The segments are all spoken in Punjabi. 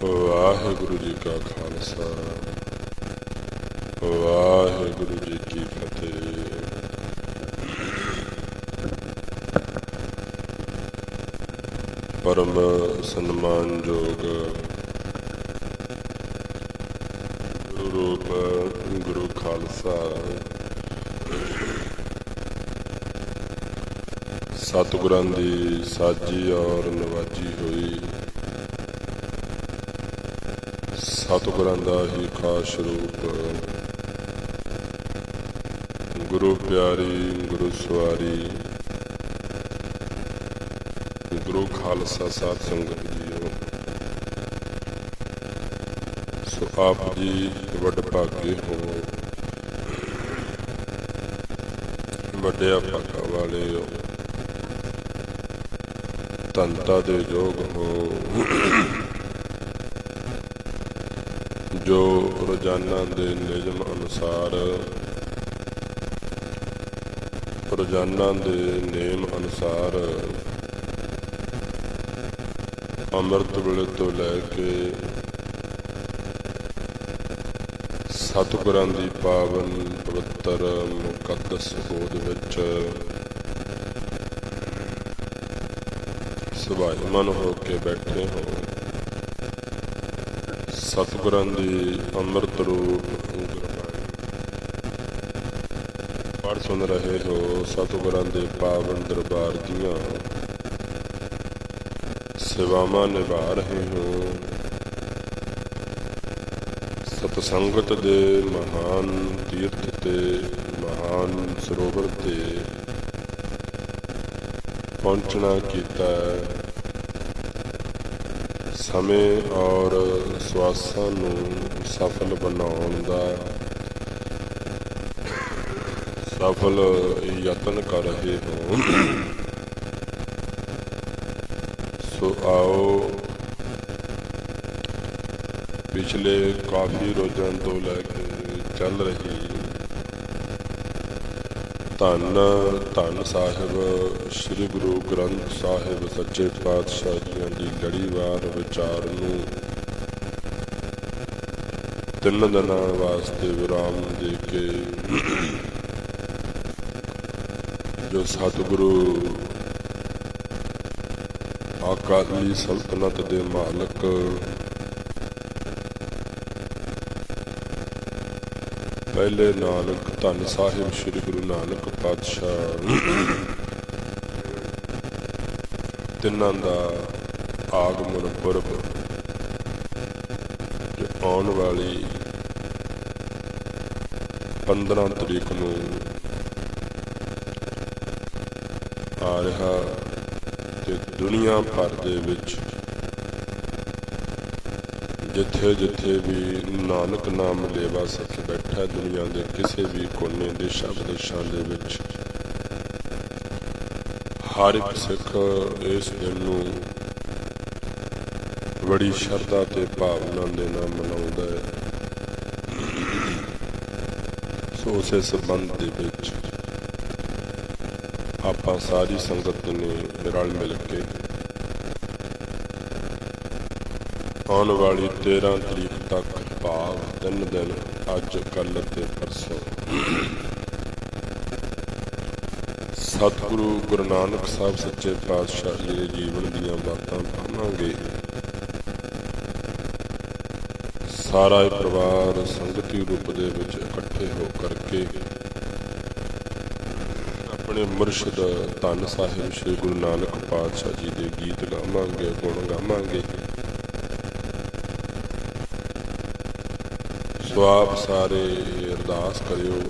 ਵਾਹਿਗੁਰੂ ਜੀ ਕਾ ਖਾਲਸਾ, ਵਾਹਿਗੁਰੂ ਜੀ ਕੀ ਫਤਿਹ। ਪਰਮ ਸਨਮਾਨਯੋਗ ਗੁਰੂ ਰੂਪ ਗੁਰੂ ਖਾਲਸਾ ਸਤਿਗੁਰਾਂ ਦੀ ਸਾਜੀ ਔਰ ਨਵਾਜੀ ਹੋਈ ਸਤਿਗੁਰਾਂ ਦਾ ਹੀ ਖਾਸ ਰੂਪ ਗੁਰੂ ਪਿਆਰੀ ਗੁਰੂ ਸਵਾਰੀ ਗੁਰੂ ਖਾਲਸਾ ਸਾਧ ਸੰਗਤ ਜੀਓ। ਸੋ ਆਪ ਜੀ ਵੱਡ ਭਾਗੇ ਹੋ, ਵੱਡਿਆ ਭਾਗਾਂ ਵਾਲੇ ਹੋ, ਧੰਤਾ ਦੇ ਯੋਗ ਹੋ ਜੋ ਰੋਜ਼ਾਨਾ ਦੇ ਨਿਯਮ ਅਨੁਸਾਰ ਰੋਜ਼ਾਨਾ ਦੇ ਨੇਮ ਅਨੁਸਾਰ ਅੰਮ੍ਰਿਤ ਵੇਲੇ ਤੋਂ ਲੈ ਕੇ ਸਤਿਗੁਰਾਂ ਦੀ ਪਾਵਨ ਪਵਿੱਤਰ ਮੁਕੱਦਸ ਗੋਦ ਵਿੱਚ ਸੁਭਾਈਮਾਨ ਹੋ ਕੇ ਬੈਠੇ ਹੋ। ਸਤਿਗੁਰਾਂ ਦੀ ਅੰਮ੍ਰਿਤ ਰੂਪ ਗੁਰਬਾਣੀ ਪੜ੍ਹ ਸੁਣ ਰਹੇ ਹੋ। ਸਤਿਗੁਰਾਂ ਦੇ ਪਾਵਨ ਦਰਬਾਰ ਦੀਆਂ ਸੇਵਾਵਾਂ ਨਿਭਾ ਰਹੇ ਹੋ। ਸਤਸੰਗਤ ਦੇ ਮਹਾਨ ਤੀਰਥ ਤੇ ਮਹਾਨ ਸਰੋਵਰ ਤੇ ਪਹੁੰਚਣਾ ਕੀਤਾ ਹੈ। ਸਮੇਂ ਔਰ ਸਵਾਸਾਂ ਨੂੰ ਸਫਲ ਬਣਾਉਣ ਦਾ ਸਫਲ ਯਤਨ ਕਰ ਰਹੇ ਹੋ। ਸੋ ਆਓ, ਪਿਛਲੇ ਕਾਫੀ ਰੋਜ਼ਾਂ ਤੋਂ ਲੈ ਕੇ ਚੱਲ ਰਹੀ ਧੰਨ ਧੰਨ ਸਾਹਿਬ ਸ੍ਰੀ ਗੁਰੂ ਗ੍ਰੰਥ ਸਾਹਿਬ ਸੱਚੇ ਪਾਤਸ਼ਾਹ ਜੀਆਂ ਦੀ ਲੜੀਵਾਰ ਵਿਚਾਰ ਨੂੰ 3 ਦਿਨਾਂ ਵਾਸਤੇ ਵਿਰਾਮ ਦੇ ਕੇ ਜੋ ਸਤਿਗੁਰੂ ਅਕਾਲੀ ਸਲਤਨਤ ਦੇ ਮਾਲਕ ਪਹਿਲੇ ਨਾਨਕ ਧੰਨ ਸਾਹਿਬ ਸ੍ਰੀ ਗੁਰੂ ਨਾਨਕ ਪਾਤਸ਼ਾਹ ਤਿੰਨਾਂ ਦਾ ਆਗਮਨ ਪੁਰਬ ਜੋ ਆਉਣ ਵਾਲੀ 15 ਤਰੀਕ ਨੂੰ ਆ ਰਿਹਾ ਤੇ ਦੁਨੀਆ ਭਰ ਦੇ ਵਿੱਚ ਜਿੱਥੇ ਜਿੱਥੇ ਵੀ ਨਾਨਕ ਨਾਮ ਲੇਵਾ ਸਿੱਖ ਬੈਠਾ ਦੁਨੀਆ ਦੇ ਕਿਸੇ ਵੀ ਕੋਨੇ ਦੇਸ਼ਾਂ ਵਿਦੇਸ਼ਾਂ ਦੇ ਵਿੱਚ ਹਰ ਇੱਕ ਸਿੱਖ ਇਸ ਦਿਨ ਨੂੰ ਬੜੀ ਸ਼ਰਧਾ ਤੇ ਭਾਵਨਾ ਦੇ ਨਾਲ ਮਨਾਉਂਦਾ ਹੈ। ਸੋ ਉਸੇ ਸੰਬੰਧ ਦੇ ਵਿੱਚ ਆਪਾਂ ਸਾਰੀ ਸੰਗਤ ਨੇ ਰਲ ਮਿਲ ਕੇ ਆਉਣ ਵਾਲੀ 13 ਤਰੀਕ ਤੱਕ ਭਾਵ 3 ਦਿਨ ਅੱਜ ਕੱਲ੍ਹ ਤੇ ਪਰਸੋਂ ਸਤਿਗੁਰੂ ਗੁਰੂ ਨਾਨਕ ਸਾਹਿਬ ਸੱਚੇ ਪਾਤਸ਼ਾਹ ਜੀ ਦੇ ਜੀਵਨ ਦੀਆਂ ਬਾਤਾਂ ਪਾਵਾਂਗੇ। ਸਾਰਾ ਇਹ ਪਰਿਵਾਰ ਸੰਗਤੀ ਰੂਪ ਦੇ ਵਿੱਚ ਇਕੱਠੇ ਹੋ ਕਰਕੇ ਆਪਣੇ ਮੁਰਸ਼ਿਦ ਧੰਨ ਸਾਹਿਬ ਸ੍ਰੀ ਗੁਰੂ ਨਾਨਕ ਪਾਤਸ਼ਾਹ ਜੀ ਦੇ ਗੀਤ ਗਾਵਾਂਗੇ, ਗੁਣ ਗਾਵਾਂਗੇ। ਸੋ ਆਪ ਸਾਰੇ ਅਰਦਾਸ ਕਰਿਓ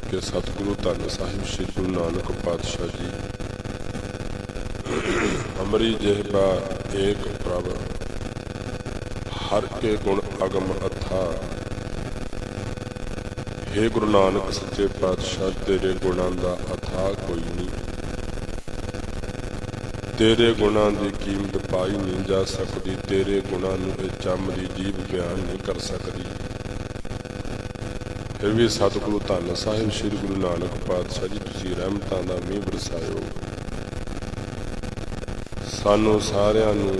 ਕਿ ਸਤਿਗੁਰੂ ਧੰਨ ਸਾਹਿਬ ਸ੍ਰੀ ਗੁਰੂ ਨਾਨਕ ਪਾਤਸ਼ਾਹ ਜੀ ਅਮਰੀ ਜਿਹਬਾ ਏਕ ਪ੍ਰਭ ਹਰ ਕੇ ਗੁਣ ਅਗਮ ਅਥਾ। ਹੇ ਗੁਰੂ ਨਾਨਕ ਸੱਚੇ ਪਾਤਸ਼ਾਹ ਤੇਰੇ ਗੁਣਾਂ ਦਾ ਅਥਾਹ ਕੋਈ ਨਹੀਂ, ਤੇਰੇ ਗੁਣਾਂ ਦੀ ਕੀਮਤ ਪਾਈ ਨਹੀਂ ਜਾ ਸਕਦੀ, ਤੇਰੇ ਗੁਣਾਂ ਨੂੰ ਇਹ ਚੰਮ ਦੀ ਜੀਭ ਬਿਆਨ ਨਹੀਂ ਕਰ ਸਕਦੀ। ਫਿਰ ਵੀ ਸਤਿਗੁਰੂ ਧੰਨ ਸਾਹਿਬ ਸ੍ਰੀ ਗੁਰੂ ਨਾਨਕ ਪਾਤਸ਼ਾਹ ਜੀ ਤੁਸੀਂ ਰਹਿਮਤਾਂ ਦਾ ਮੀਂਹ ਬਰਸਾਇਓ। ਸਾਨੂੰ ਸਾਰਿਆਂ ਨੂੰ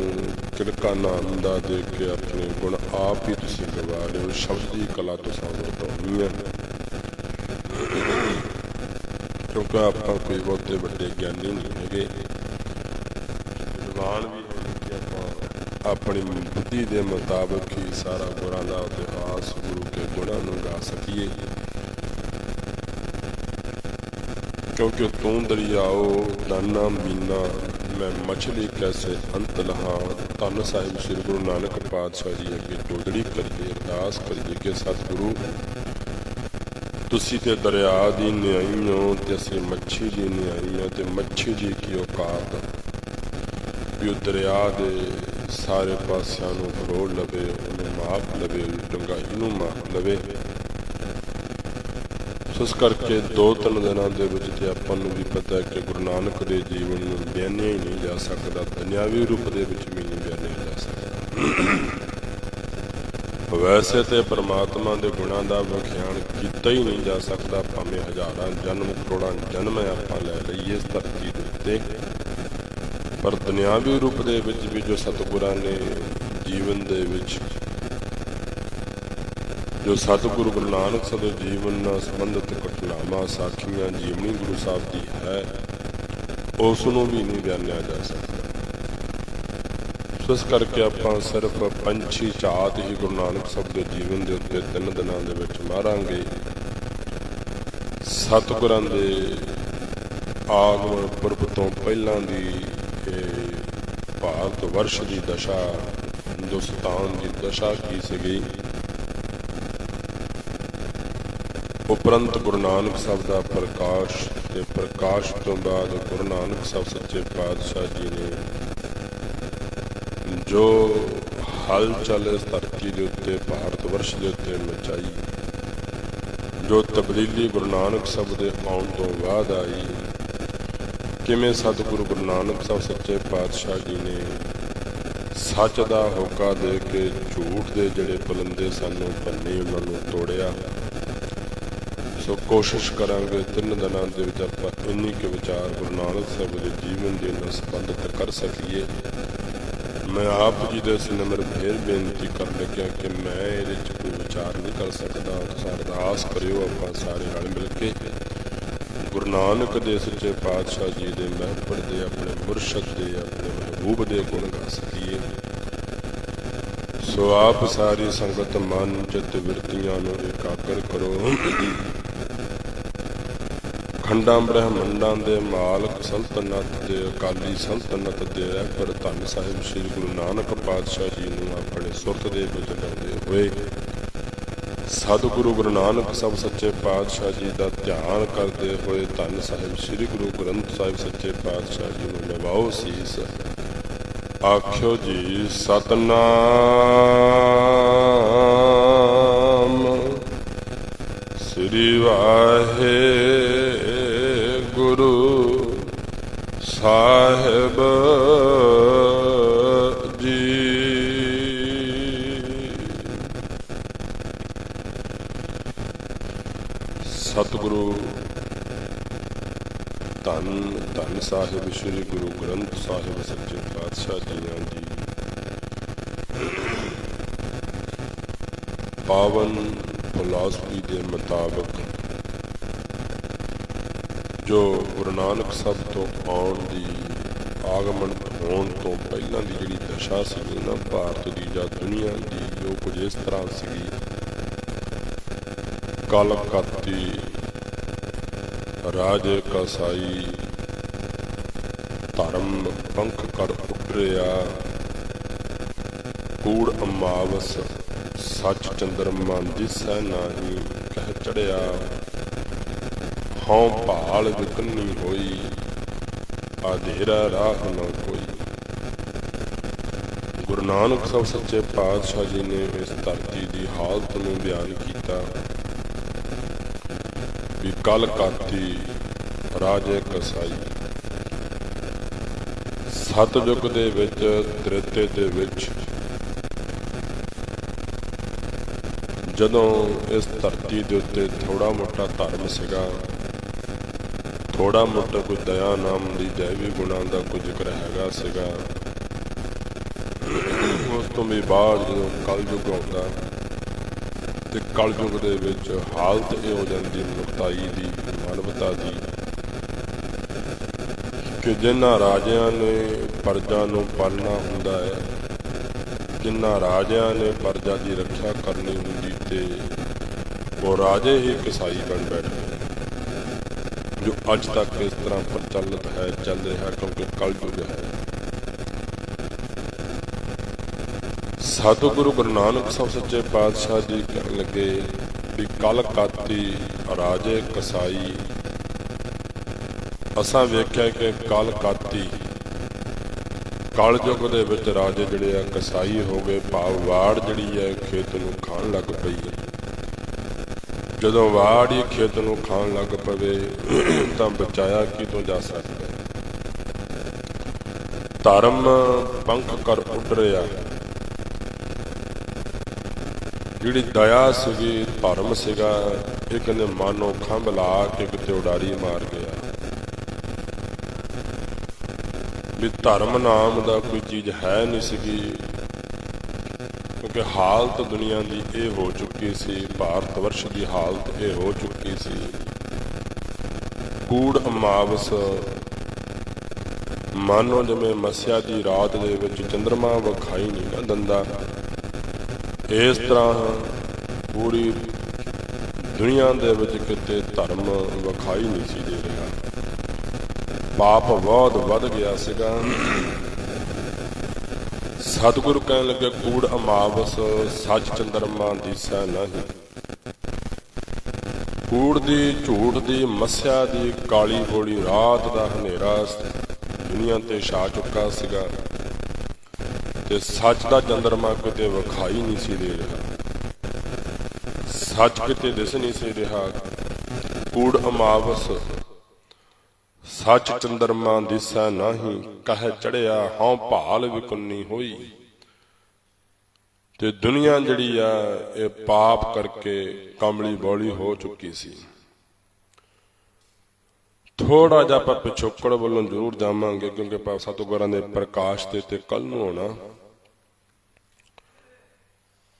ਕਿਲਕਾ ਨਾਮ ਦਾ ਦੇ ਕੇ ਆਪਣੇ ਗੁਣ ਆਪ ਹੀ ਤੁਸੀਂ ਗਵਾ ਲਿਓ। ਸ਼ਬਦ ਦੀ ਕਲਾ ਤੁਸਾਂ ਵਰਤਾਉਣੀ ਹੈ, ਕਿਉਂਕਿ ਆਪਾਂ ਕੋਈ ਬਹੁਤੇ ਵੱਡੇ ਗਿਆਨੀ ਨਹੀਂ ਹੈਗੇ, ਵਿਦਵਾਨ ਵੀ ਹੈ ਕਿ ਆਪਾਂ ਆਪਣੀ ਬੁੱਧੀ ਦੇ ਮੁਤਾਬਕ ਹੀ ਸਾਰਾ ਗੁਰਾਂ ਦਾ ਇਤਿਹਾਸ, ਗੁਰੂ ਕੇ ਗੁਣਾਂ ਨੂੰ ਗਾ ਸਕੀਏ। ਕਿਉਂਕਿ ਤੂੰ ਦਰਿਆਓ ਦਾਨਾ ਮੀਨਾ, ਮੈਂ ਮਛਲੀ ਕੈਸੇ ਅੰਤ ਲਹਾਂ। ਧੰਨ ਸਾਹਿਬ ਸ੍ਰੀ ਗੁਰੂ ਨਾਨਕ ਪਾਤਸ਼ਾਹ ਜੀ ਅੱਗੇ ਟੋਦੜੀ ਕਰੀਏ, ਅਰਦਾਸ ਕਰੀਏ ਕਿ ਸਤਿਗੁਰੂ ਤੁਸੀਂ ਤੇ ਦਰਿਆ ਦੀ ਨਿਆਈ ਹੋ ਤੇ ਅਸੀਂ ਮੱਛੀ ਦੀ ਨਿਆਈ ਹਾਂ, ਤੇ ਮੱਛੀ ਜੀ ਕੀ ਔਕਾਤ ਵੀ ਉਹ ਦਰਿਆ ਦੇ ਸਾਰੇ ਪਾਸਿਆਂ ਨੂੰ ਫਰੋਲ ਲਵੇ, ਉਹਨੂੰ ਮਾਪ ਲਵੇ, ਡੂੰਘਾਈ ਨੂੰ ਮਾਪ ਲਵੇ। ਇਸ ਕਰਕੇ 2-3 ਦਿਨਾਂ ਦੇ ਵਿੱਚ ਤੇ ਆਪਾਂ ਨੂੰ ਵੀ ਪਤਾ ਹੈ ਕਿ ਗੁਰੂ ਨਾਨਕ ਦੇ ਜੀਵਨ ਨੂੰ ਬਿਆਨਿਆ ਹੀ ਨਹੀਂ ਜਾ ਸਕਦਾ, ਦੁਨਿਆਵੀ ਰੂਪ ਦੇ ਵਿੱਚ ਵੀ ਨਹੀਂ ਬਿਆਨਿਆ ਜਾ ਸਕਦਾ। ਵੈਸੇ ਤੇ ਪਰਮਾਤਮਾ ਦੇ ਗੁਣਾਂ ਦਾ ਵਿਖਿਆਨ ਕੀਤਾ ਹੀ ਨਹੀਂ ਜਾ ਸਕਦਾ, ਭਾਵੇਂ ਹਜ਼ਾਰਾਂ ਜਨਮ ਕਰੋੜਾਂ ਜਨਮ ਆਪਾਂ ਲੈ ਲਈਏ ਇਸ ਧਰਤੀ ਦੇ ਉੱਤੇ, ਪਰ ਦੁਨਿਆਵੀ ਰੂਪ ਦੇ ਵਿੱਚ ਵੀ ਜੋ ਸਤਿਗੁਰਾਂ ਨੇ ਜੀਵਨ ਦੇ ਵਿੱਚ, ਜੋ ਸਤਿਗੁਰੂ ਗੁਰੂ ਨਾਨਕ ਸਾਹਿਬ ਦੇ ਜੀਵਨ ਨਾਲ ਸੰਬੰਧਿਤ ਘਟਨਾਵਾਂ, ਸਾਖੀਆਂ, ਜੀਵਨੀ ਗੁਰੂ ਸਾਹਿਬ ਦੀ ਹੈ, ਉਸ ਨੂੰ ਵੀ ਨਹੀਂ ਬਿਆਨਿਆ ਜਾ ਸਕਦਾ। ਇਸ ਕਰਕੇ ਆਪਾਂ ਸਿਰਫ ਪੰਛੀ ਝਾਤ ਹੀ ਗੁਰੂ ਨਾਨਕ ਸਾਹਿਬ ਦੇ ਜੀਵਨ ਦੇ ਉੱਤੇ 3 ਦਿਨਾਂ ਦੇ ਵਿੱਚ ਮਾਰਾਂਗੇ। ਸਤਿਗੁਰਾਂ ਦੇ ਆਗਮਨ ਪੁਰਬ ਤੋਂ ਪਹਿਲਾਂ ਦੀ ਭਾਰਤ ਵਰਸ਼ ਦੀ ਦਸ਼ਾ, ਹਿੰਦੁਸਤਾਨ ਦੀ ਦਸ਼ਾ ਕੀ ਸੀਗੀ, ਉਪਰੰਤ ਗੁਰੂ ਨਾਨਕ ਸਾਹਿਬ ਦਾ ਪ੍ਰਕਾਸ਼, ਤੇ ਪ੍ਰਕਾਸ਼ ਤੋਂ ਬਾਅਦ ਗੁਰੂ ਨਾਨਕ ਸਾਹਿਬ ਸੱਚੇ ਪਾਤਸ਼ਾਹ ਜੀ ਨੇ ਜੋ ਹਲਚਲ ਇਸ ਧਰਤੀ ਦੇ ਉੱਤੇ, ਭਾਰਤ ਵਰਸ਼ ਦੇ ਉੱਤੇ ਮਚਾਈ, ਜੋ ਤਬਦੀਲੀ ਗੁਰੂ ਨਾਨਕ ਸਾਹਿਬ ਦੇ ਆਉਣ ਤੋਂ ਬਾਅਦ ਆਈ, ਕਿਵੇਂ ਸਤਿਗੁਰੂ ਗੁਰੂ ਨਾਨਕ ਸਾਹਿਬ ਸੱਚੇ ਪਾਤਸ਼ਾਹ ਜੀ ਨੇ ਸੱਚ ਦਾ ਹੋਕਾ ਦੇ ਕੇ ਝੂਠ ਦੇ ਜਿਹੜੇ ਬੁਲੰਦੇ ਸਨ ਉਹ ਭੰਨੇ, ਉਹਨਾਂ ਨੂੰ ਤੋੜਿਆ। ਸੋ ਕੋਸ਼ਿਸ਼ ਕਰਾਂਗੇ 3 ਦਿਨਾਂ ਦੇ ਵਿੱਚ ਆਪਾਂ ਇੰਨੀ ਕੁ ਵਿਚਾਰ ਗੁਰੂ ਨਾਨਕ ਸਾਹਿਬ ਦੇ ਜੀਵਨ ਦੇ ਨਾਲ ਸੰਬੰਧਿਤ ਕਰ ਸਕੀਏ। ਮੈਂ ਆਪ ਜੀ ਦੇ ਸਿਨਮਰ ਫੇਰ ਬੇਨਤੀ ਕਰਨ ਲੱਗਿਆ ਕਿ ਮੈਂ ਇਹਦੇ 'ਚ ਕੋਈ ਵਿਚਾਰ ਨਹੀਂ ਕਰ ਸਕਦਾ, ਤੁਸੀਂ ਅਰਦਾਸ ਕਰਿਓ ਆਪਾਂ ਸਾਰੇ ਨਾਲ ਮਿਲ ਕੇ ਗੁਰੂ ਨਾਨਕ ਦੇ ਸੱਚੇ ਪਾਤਸ਼ਾਹ ਜੀ ਦੇ ਮਹਿਫਲ ਦੇ, ਆਪਣੇ ਮੁਰਸ਼ਦ ਦੇ, ਆਪਣੇ ਮਹਿਬੂਬ ਦੇ ਗੁਣ ਗਾ ਸਕੀਏ। ਸੋ ਆਪ ਸਾਰੀ ਸੰਗਤ ਮਨ ਚਿੱਤ ਬਿਰਤੀਆਂ ਨੂੰ ਇਕਾਗਰ ਕਰੋ। ਖੰਡਾਂ ਬ੍ਰਹਮੰਡਾਂ ਦੇ ਮਾਲਕ, ਸਲਤਨਤ ਦੇ ਅਕਾਲੀ, ਸਲਤਨਤ ਦੇ ਰਹਿਬਰ ਧੰਨ ਸਾਹਿਬ ਸ੍ਰੀ ਗੁਰੂ ਨਾਨਕ ਪਾਤਸ਼ਾਹ ਜੀ ਨੂੰ ਆਪਣੇ ਸੁਰਤ ਦੇ ਵਿੱਚ ਲਿਆਉਂਦੇ ਹੋਏ ਸਤਿਗੁਰੂ ਗੁਰੂ ਨਾਨਕ ਸਾਹਿਬ ਸੱਚੇ ਪਾਤਸ਼ਾਹ ਜੀ ਦਾ ਧਿਆਨ ਕਰਦੇ ਹੋਏ ਧੰਨ ਸਾਹਿਬ ਸ੍ਰੀ ਗੁਰੂ ਗ੍ਰੰਥ ਸਾਹਿਬ ਸੱਚੇ ਪਾਤਸ਼ਾਹ ਜੀ ਨੂੰ ਨਿਵਾਓ ਸੀਸ। ਆਖਿਓ ਜੀ ਸਤਨਾਮ ਸ੍ਰੀ ਵਾਹਿਗੁਰੂ ਸਾਹਿਬ ਜੀ। ਸਤਿਗੁਰੂ ਧੰਨ ਸਾਹਿਬ ਸ੍ਰੀ ਗੁਰੂ ਗ੍ਰੰਥ ਸਾਹਿਬ ਸੱਚੇ ਪਾਤਸ਼ਾਹ ਜੀਆਂ ਦੀ ਪਾਵਨ ਫਿਲਾਸਫੀ ਦੇ ਮੁਤਾਬਕ ਜੋ ਗੁਰੂ ਨਾਨਕ ਸਾਹਿਬ ਤੋਂ ਆਉਣ ਦੀ, ਆਗਮਨ ਹੋਣ ਤੋਂ ਪਹਿਲਾਂ ਦੀ ਜਿਹੜੀ ਦਸ਼ਾ ਸੀ ਨਾ ਭਾਰਤ ਦੀ ਜਾਂ ਦੁਨੀਆ ਦੀ, ਜੋ ਕੁਝ ਇਸ ਤਰ੍ਹਾਂ ਸੀਗੀ। ਕਲਕੱਤੀ ਰਾਜੇ ਕਸਾਈ ਧਰਮ ਪੰਖ ਕਰ ਉੱਡਰਿਆ, ਕੂੜ ਅਮਾਵਸ ਸੱਚ ਚੰਦਰਮਾ ਦਿਸੈ ਨਾਹੀ ਕਹਿ ਚੜਿਆ, ਹਉ ਭਾਲ ਵਿਕਨੀ ਹੋਈ ਆਧੇਰਾ ਰਾਹ ਨਾ ਕੋਈ। ਗੁਰੂ ਨਾਨਕ ਸਾਹਿਬ ਸੱਚੇ ਪਾਤਸ਼ਾਹ ਜੀ ਨੇ ਇਸ ਧਰਤੀ ਦੀ ਹਾਲਤ ਨੂੰ ਬਿਆਨ ਕੀਤਾ ਵੀ ਕਲਕਾਤੀ ਰਾਜੇ ਕਸਾਈ, ਸਤਿਯੁਗ ਦੇ ਵਿੱਚ, ਤ੍ਰੇਤੇ ਦੇ ਵਿੱਚ, ਜਦੋਂ ਇਸ ਧਰਤੀ ਦੇ ਉੱਤੇ ਥੋੜਾ ਮੋਟਾ ਧਰਮ ਸੀਗਾ, ਥੋੜਾ ਮੋਟਾ ਕੋਈ ਦਇਆ ਨਾਮ ਦੀ ਦੈਵੀ ਗੁਣਾਂ ਦਾ ਕੋਈ ਜ਼ਿਕਰ ਹੈਗਾ ਸੀਗਾ, ਤੋਂ ਵੀ ਬਾਅਦ ਜਦੋਂ ਕਲਯੁੱਗ ਆਉਂਦਾ ਤੇ ਕਲਯੁੱਗ ਦੇ ਵਿੱਚ ਹਾਲਤ ਇਹ ਹੋ ਜਾਂਦੀ ਮਨੁੱਖਤਾਈ ਦੀ, ਮਾਨਵਤਾ ਦੀ, ਕਿ ਜਿਨ੍ਹਾਂ ਰਾਜਿਆਂ ਨੇ ਪਰਜਾ ਨੂੰ ਪਾਲਣਾ ਹੁੰਦਾ ਹੈ, ਜਿਨ੍ਹਾਂ ਰਾਜਿਆਂ ਨੇ ਪਰਜਾ ਦੀ ਰੱਖਿਆ ਕਰਨੀ ਹੁੰਦੀ ਤੇ ਉਹ ਰਾਜੇ ਹੀ ਕਸਾਈ ਬਣ ਬੈਠੇ, ਜੋ ਅੱਜ ਤੱਕ ਇਸ ਤਰ੍ਹਾਂ ਪ੍ਰਚਲਿਤ ਹੈ, ਚੱਲ ਰਿਹਾ, ਕਿਉਂਕਿ ਕਲਯੁੱਗ ਹੈ। ਸਤਿਗੁਰੂ ਗੁਰੂ ਨਾਨਕ ਸਾਹਿਬ ਸੱਚੇ ਪਾਤਸ਼ਾਹ ਜੀ ਕਹਿਣ ਲੱਗੇ ਵੀ ਕਲ ਕਾਤੀ ਰਾਜੇ ਕਸਾਈ। ਅਸਾਂ ਵੇਖਿਆ ਕਿ ਕਲ ਕਾਤੀ ਕਲਯੁੱਗ ਦੇ ਵਿੱਚ ਰਾਜੇ ਜਿਹੜੇ ਆ ਕਸਾਈ ਹੋ ਗਏ, ਭਾਵ ਵਾੜ ਜਿਹੜੀ ਹੈ ਖੇਤ ਨੂੰ ਖਾਣ ਲੱਗ ਪਈ ਹੈ। ਜਦੋਂ ਵਾੜ ਹੀ ਖੇਤ ਨੂੰ ਖਾਣ ਲੱਗ ਪਵੇ ਤਾਂ ਬਚਾਇਆ ਕਿਤੋਂ ਜਾ ਸਕਦਾ। ਧਰਮ ਪੰਖ ਕਰ ਉੱਡ ਰਿਹਾ, ਜਿਹੜੀ ਦਇਆ ਸੀਗੀ, ਧਰਮ ਸੀਗਾ, ਇਹ ਕਹਿੰਦੇ ਮਾਨੋ ਖੰਭ ਲਾ ਕੇ ਕਿਤੇ ਉਡਾਰੀ ਮਾਰ ਗਿਆ। ਵੀ ਧਰਮ ਨਾਮ ਦਾ ਕੋਈ ਚੀਜ਼ ਹੈ ਨਹੀਂ ਸੀਗੀ, ਕਿਉਂਕਿ ਹਾਲਤ ਦੁਨੀਆ ਦੀ ਇਹ ਹੋ ਚੁੱਕੀ ਸੀ, ਭਾਰਤ ਵਰਸ਼ ਦੀ ਹਾਲਤ ਇਹ ਹੋ ਚੁੱਕੀ ਸੀ। ਕੂੜ ਅਮਾਵਸ ਮਾਨੋ ਜਿਵੇਂ ਮੱਸਿਆ ਦੀ ਰਾਤ ਦੇ ਵਿੱਚ ਚੰਦਰਮਾ ਵਿਖਾਈ ਨਹੀਂ ਨਾ ਦਿੰਦਾ, ਇਸ ਤਰ੍ਹਾਂ ਪੂਰੀ ਦੁਨੀਆ ਦੇ ਵਿੱਚ ਕਿਤੇ ਧਰਮ ਵਿਖਾਈ ਨਹੀਂ ਸੀ ਦੇ ਰਿਹਾ। ਪਾਪ ਬਹੁਤ ਵੱਧ ਗਿਆ ਸੀਗਾ। ਸਤਿਗੁਰੂ ਕਹਿਣ ਲੱਗੇ ਕੂੜ ਅਮਾਵਸ ਸੱਚ ਚੰਦਰਮਾ ਦੀਸੈ ਨਹੀਂ। ਕੂੜ ਦੀ, ਝੂਠ ਦੀ, ਮੱਸਿਆ ਦੀ ਕਾਲੀ ਬੋੜੀ ਰਾਤ ਦਾ ਹਨੇਰਾ ਦੁਨੀਆ ਤੇ ਛਾ ਚੁੱਕਾ ਸੀਗਾ ਤੇ ਸੱਚ ਦਾ ਚੰਦਰਮਾ ਕਿਤੇ ਵਿਖਾਈ ਨਹੀਂ ਸੀ ਦੇ ਰਿਹਾ, ਸੱਚ ਕਿਤੇ ਦਿਸ ਨਹੀਂ ਸੀ ਰਿਹਾ। ਕੂੜ ਅਮਾਵਸ ਸੱਚ ਚੰਦਰਮਾ ਦਿਸੈ ਨਾਹੀਂ, ਕਹਿ ਚੜਿਆ ਹਉ ਭਾਲ ਵਿਕੁੰਨੀ ਹੋਈ। ਤੇ ਦੁਨੀਆ ਜਿਹੜੀ ਆ ਇਹ ਪਾਪ ਕਰਕੇ ਕਮਲੀ ਬੋਲੀ ਹੋ ਚੁੱਕੀ ਸੀ। ਥੋੜਾ ਜਿਹਾ ਆਪਾਂ ਪਿਛੋਕੜ ਵੱਲੋਂ ਜ਼ਰੂਰ ਜਾਵਾਂਗੇ, ਕਿਉਂਕਿ ਆਪਾਂ ਸਤਿਗੁਰਾਂ ਦੇ ਪ੍ਰਕਾਸ਼ ਤੇ ਕੱਲ ਨੂੰ ਹੋਣਾ।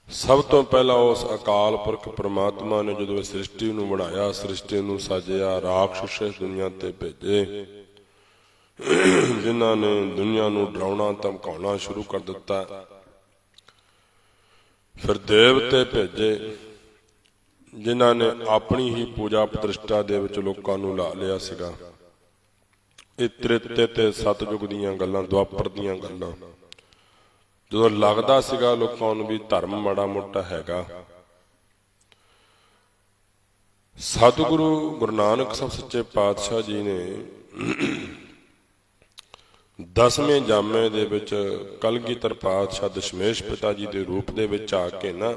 ਸਭ ਤੋਂ ਪਹਿਲਾਂ ਉਸ ਅਕਾਲ ਪੁਰਖ ਪ੍ਰਮਾਤਮਾ ਨੇ ਜਦੋਂ ਸ੍ਰਿਸ਼ਟੀ ਨੂੰ ਬਣਾਇਆ, ਸ੍ਰਿਸ਼ਟੀ ਨੂੰ ਸਾਜਿਆ, ਰਾਖਸ਼ ਇਸ ਦੁਨੀਆ ਤੇ ਭੇਜੇ, ਜਿਨ੍ਹਾਂ ਨੇ ਦੁਨੀਆ ਨੂੰ ਡਰਾਉਣਾ ਧਮਕਾਉਣਾ ਸ਼ੁਰੂ ਕਰ ਦਿੱਤਾ। ਫਿਰ ਦੇਵਤੇ ਭੇਜੇ, ਜਿਨ੍ਹਾਂ ਨੇ ਆਪਣੀ ਹੀ ਪੂਜਾ ਪ੍ਰਤਿਸ਼ਠਾ ਦੇ ਵਿੱਚ ਲੋਕਾਂ ਨੂੰ ਲਾ ਲਿਆ ਸੀਗਾ। ਇਹ ਤ੍ਰੇਤੇ ਤੇ ਸਤਿਯੁਗ ਦੀਆਂ ਗੱਲਾਂ, ਦੁਆਪਰ ਦੀਆਂ ਗੱਲਾਂ। ਜਦੋਂ ਲੱਗਦਾ ਸੀਗਾ ਲੋਕਾਂ ਨੂੰ ਵੀ ਧਰਮ ਮਾੜਾ ਮੋਟਾ ਹੈਗਾ, ਸਤਿਗੁਰੂ ਗੁਰੂ ਨਾਨਕ ਸਾਹਿਬ ਸੱਚੇ ਪਾਤਸ਼ਾਹ ਜੀ ਨੇ 10ਵੇਂ ਜਾਮੇ ਦੇ ਵਿੱਚ ਕਲਗੀਧਰ ਪਾਤਸ਼ਾਹ ਦਸ਼ਮੇਸ਼ ਪਿਤਾ ਜੀ ਦੇ ਰੂਪ ਦੇ ਵਿੱਚ ਆ ਕੇ ਨਾ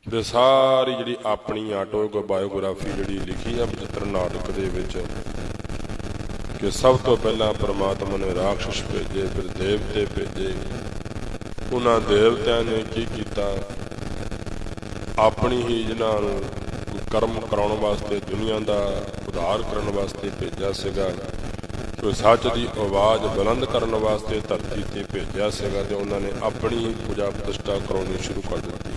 ਫਿਰ ਸਾਰੀ ਜਿਹੜੀ ਆਪਣੀ ਆਟੋਬਾਇਓਗ੍ਰਾਫੀ ਜਿਹੜੀ ਲਿਖੀ ਆ ਬਚਿੱਤਰ ਨਾਟਕ ਦੇ ਵਿੱਚ, ਕਿ ਸਭ ਤੋਂ ਪਹਿਲਾਂ ਪਰਮਾਤਮਾ ਨੇ ਰਾਖਸ਼ ਭੇਜੇ, ਫਿਰ ਦੇਵਤੇ ਭੇਜੇ। ਉਹਨਾਂ ਦੇਵਤਿਆਂ ਨੇ ਕੀ ਕੀਤਾ, ਆਪਣੀ ਹੀ ਜਿਨ੍ਹਾਂ ਨੂੰ ਕਰਮ ਕਰਾਉਣ ਵਾਸਤੇ, ਦੁਨੀਆ ਦਾ ਉਧਾਰ ਕਰਨ ਵਾਸਤੇ ਭੇਜਿਆ ਸੀਗਾ, ਕੋਈ ਸੱਚ ਦੀ ਆਵਾਜ਼ ਬੁਲੰਦ ਕਰਨ ਵਾਸਤੇ ਧਰਤੀ ਤੇ ਭੇਜਿਆ ਸੀਗਾ, ਤੇ ਉਹਨਾਂ ਨੇ ਆਪਣੀ ਹੀ ਪੂਜਾ ਪ੍ਰਤਿਸ਼ਠਾ ਕਰਾਉਣੀ ਸ਼ੁਰੂ ਕਰ ਦਿੱਤੀ।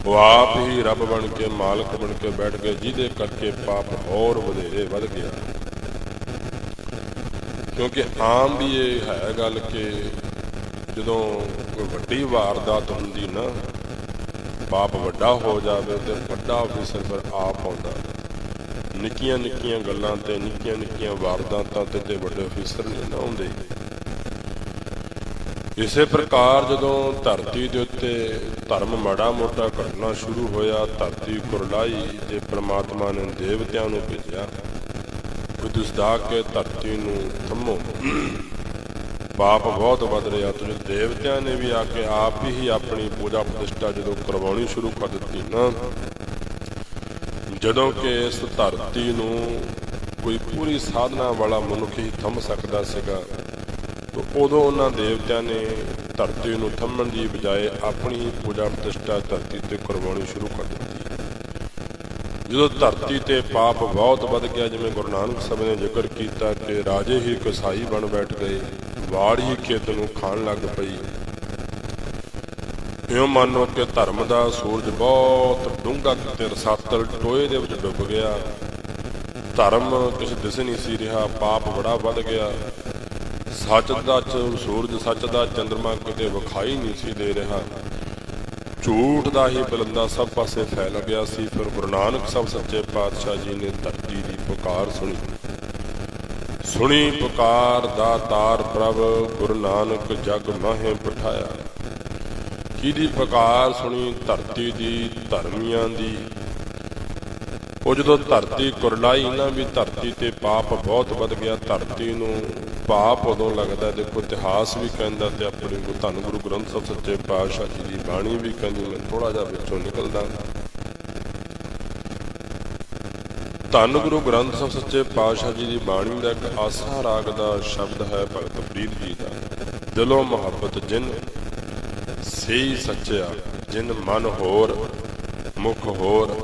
ਉਹ ਆਪ ਹੀ ਰੱਬ ਬਣ ਕੇ, ਮਾਲਕ ਬਣ ਕੇ ਬੈਠ ਗਏ, ਜਿਹਦੇ ਕਰਕੇ ਪਾਪ ਹੋਰ ਵਧੇਰੇ ਵੱਧ ਗਿਆ। ਕਿਉਂਕਿ ਆਮ ਵੀ ਇਹ ਹੈ ਗੱਲ ਕਿ ਜਦੋਂ ਕੋਈ ਵੱਡੀ ਵਾਰਦਾਤ ਹੁੰਦੀ ਨਾ, ਪਾਪ ਵੱਡਾ ਹੋ ਜਾਵੇ ਤੇ ਵੱਡਾ ਆਫੀਸਰ ਫਿਰ ਆਪ ਆਉਂਦਾ। ਨਿੱਕੀਆਂ ਨਿੱਕੀਆਂ ਗੱਲਾਂ ਤੇ, ਨਿੱਕੀਆਂ ਨਿੱਕੀਆਂ ਵਾਰਦਾਤਾਂ ਤੇ ਵੱਡੇ ਆਫੀਸਰ ਨਹੀਂ ਨਾ ਆਉਂਦੇ। ਇਸੇ ਪ੍ਰਕਾਰ ਜਦੋਂ ਧਰਤੀ ਦੇ ਉੱਤੇ ਧਰਮ ਮਾੜਾ ਮੋਟਾ ਘਟਨਾ ਸ਼ੁਰੂ ਹੋਇਆ, ਧਰਤੀ ਕੁਰਲਾਈ, ਤੇ ਪ੍ਰਮਾਤਮਾ ਨੇ ਦੇਵਤਿਆਂ ਨੂੰ ਭੇਜਿਆ, ਦੱਸਦਾ ਕਿ ਧਰਤੀ ਨੂੰ ਥੰਮੋ, ਪਾਪ ਬਹੁਤ ਵੱਧ ਰਿਹਾ। ਤੇ ਦੇਵਤਿਆਂ ਨੇ ਵੀ ਆ ਕੇ ਆਪ ਹੀ ਆਪਣੀ ਪੂਜਾ ਪ੍ਰਤਿਸ਼ਠਾ ਜਦੋਂ ਕਰਵਾਉਣੀ ਸ਼ੁਰੂ ਕਰ ਦਿੱਤੀ ਨਾ, ਜਦੋਂ ਕਿ ਇਸ ਧਰਤੀ ਨੂੰ ਕੋਈ ਪੂਰੀ ਸਾਧਨਾ ਵਾਲਾ ਮਨੁੱਖ ਹੀ ਥੰਮ ਸਕਦਾ ਸੀਗਾ, ਤਾਂ ਉਦੋਂ ਉਹਨਾਂ ਦੇਵਤਿਆਂ ਨੇ ਧਰਤੀ ਨੂੰ ਥੰਮਣ ਦੀ ਬਜਾਏ ਆਪਣੀ ਪੂਜਾ ਪ੍ਰਤਿਸ਼ਠਾ ਧਰਤੀ ਤੇ ਕਰਵਾਉਣੀ ਸ਼ੁਰੂ ਕਰ ਦਿੱਤੀ। ਜਦੋਂ ਧਰਤੀ ਤੇ ਪਾਪ ਬਹੁਤ ਵੱਧ ਗਿਆ, ਜਿਵੇਂ ਗੁਰੂ ਨਾਨਕ ਸਾਹਿਬ ਨੇ ਜ਼ਿਕਰ ਕੀਤਾ ਕਿ ਰਾਜੇ ਹੀ ਕਸਾਈ ਬਣ ਬੈਠ ਗਏ, ਵਾੜ ਹੀ ਖੇਤ ਨੂੰ ਖਾਣ ਲੱਗ ਪਈ, ਇਉਂ ਮੰਨੋ ਕਿ ਧਰਮ ਦਾ ਸੂਰਜ ਬਹੁਤ ਡੂੰਘਾ ਕਿਤੇ ਰਸਾਤਲ ਟੋਏ ਦੇ ਵਿੱਚ ਡੁੱਬ ਗਿਆ। ਧਰਮ ਕੁਛ ਦਿਸ ਨਹੀਂ ਸੀ ਰਿਹਾ, ਪਾਪ ਬੜਾ ਵੱਧ ਗਿਆ। ਸੱਚ ਦਾ ਸੂਰਜ, ਸੱਚ ਦਾ ਚੰਦਰਮਾ ਕਿਤੇ ਵਿਖਾਈ ਨਹੀਂ ਸੀ ਦੇ ਰਿਹਾ। ਝੂਠ ਦਾ ਹੀ ਬਲੰਦਾ ਸਭ ਪਾਸੇ ਫੈਲ ਗਿਆ ਸੀ। ਫਿਰ ਗੁਰੂ ਨਾਨਕ ਸਾਹਿਬ ਸੱਚੇ ਪਾਤਸ਼ਾਹ ਜੀ ਨੇ ਧਰਤੀ ਦੀ ਪੁਕਾਰ ਸੁਣੀ। ਸੁਣੀ ਪੁਕਾਰ ਦਾਤਾਰ ਪ੍ਰਭ ਗੁਰੂ ਨਾਨਕ ਜਗ ਮਾਹੇ ਪਠਾਇਆ। ਕਿਹਦੀ ਪੁਕਾਰ ਸੁਣੀ? ਧਰਤੀ ਦੀ, ਧਰਮੀਆਂ ਦੀ। ਉਹ ਜਦੋਂ ਧਰਤੀ ਕੁਰਲਾਈ ਨਾ ਵੀ ਧਰਤੀ ਤੇ ਪਾਪ ਬਹੁਤ ਵੱਧ ਗਿਆ। ਧਰਤੀ ਨੂੰ ਪਾਪ ਉਦੋਂ ਲੱਗਦਾ, ਦੇਖੋ ਇਤਿਹਾਸ ਵੀ ਕਹਿੰਦਾ ਤੇ ਆਪਣੇ ਧੰਨ ਗੁਰੂ ਗ੍ਰੰਥ ਸਾਹਿਬ ਸੱਚੇ ਪਾਤਸ਼ਾਹ ਜੀ ਦੀ ਬਾਣੀ ਵੀ ਕਹਿੰਦੀ। ਮੈਂ ਥੋੜਾ ਜਿਹਾ ਵਿੱਚੋਂ ਨਿਕਲਦਾ। ਧੰਨ ਗੁਰੂ ਗ੍ਰੰਥ ਸਾਹਿਬ ਸੱਚੇ ਪਾਤਸ਼ਾਹ ਜੀ ਦੀ ਬਾਣੀ ਦਾ ਇੱਕ ਆਸਾ ਰਾਗ ਦਾ ਸ਼ਬਦ ਹੈ ਭਗਤ ਫਰੀਦ ਜੀ ਦਾ। ਦਿਲੋਂ ਮੁਹੱਬਤ ਜਿਨ ਸਹੀ ਸੱਚਿਆ, ਜਿਨ ਮਨ ਹੋਰ ਮੁਖ ਹੋਰ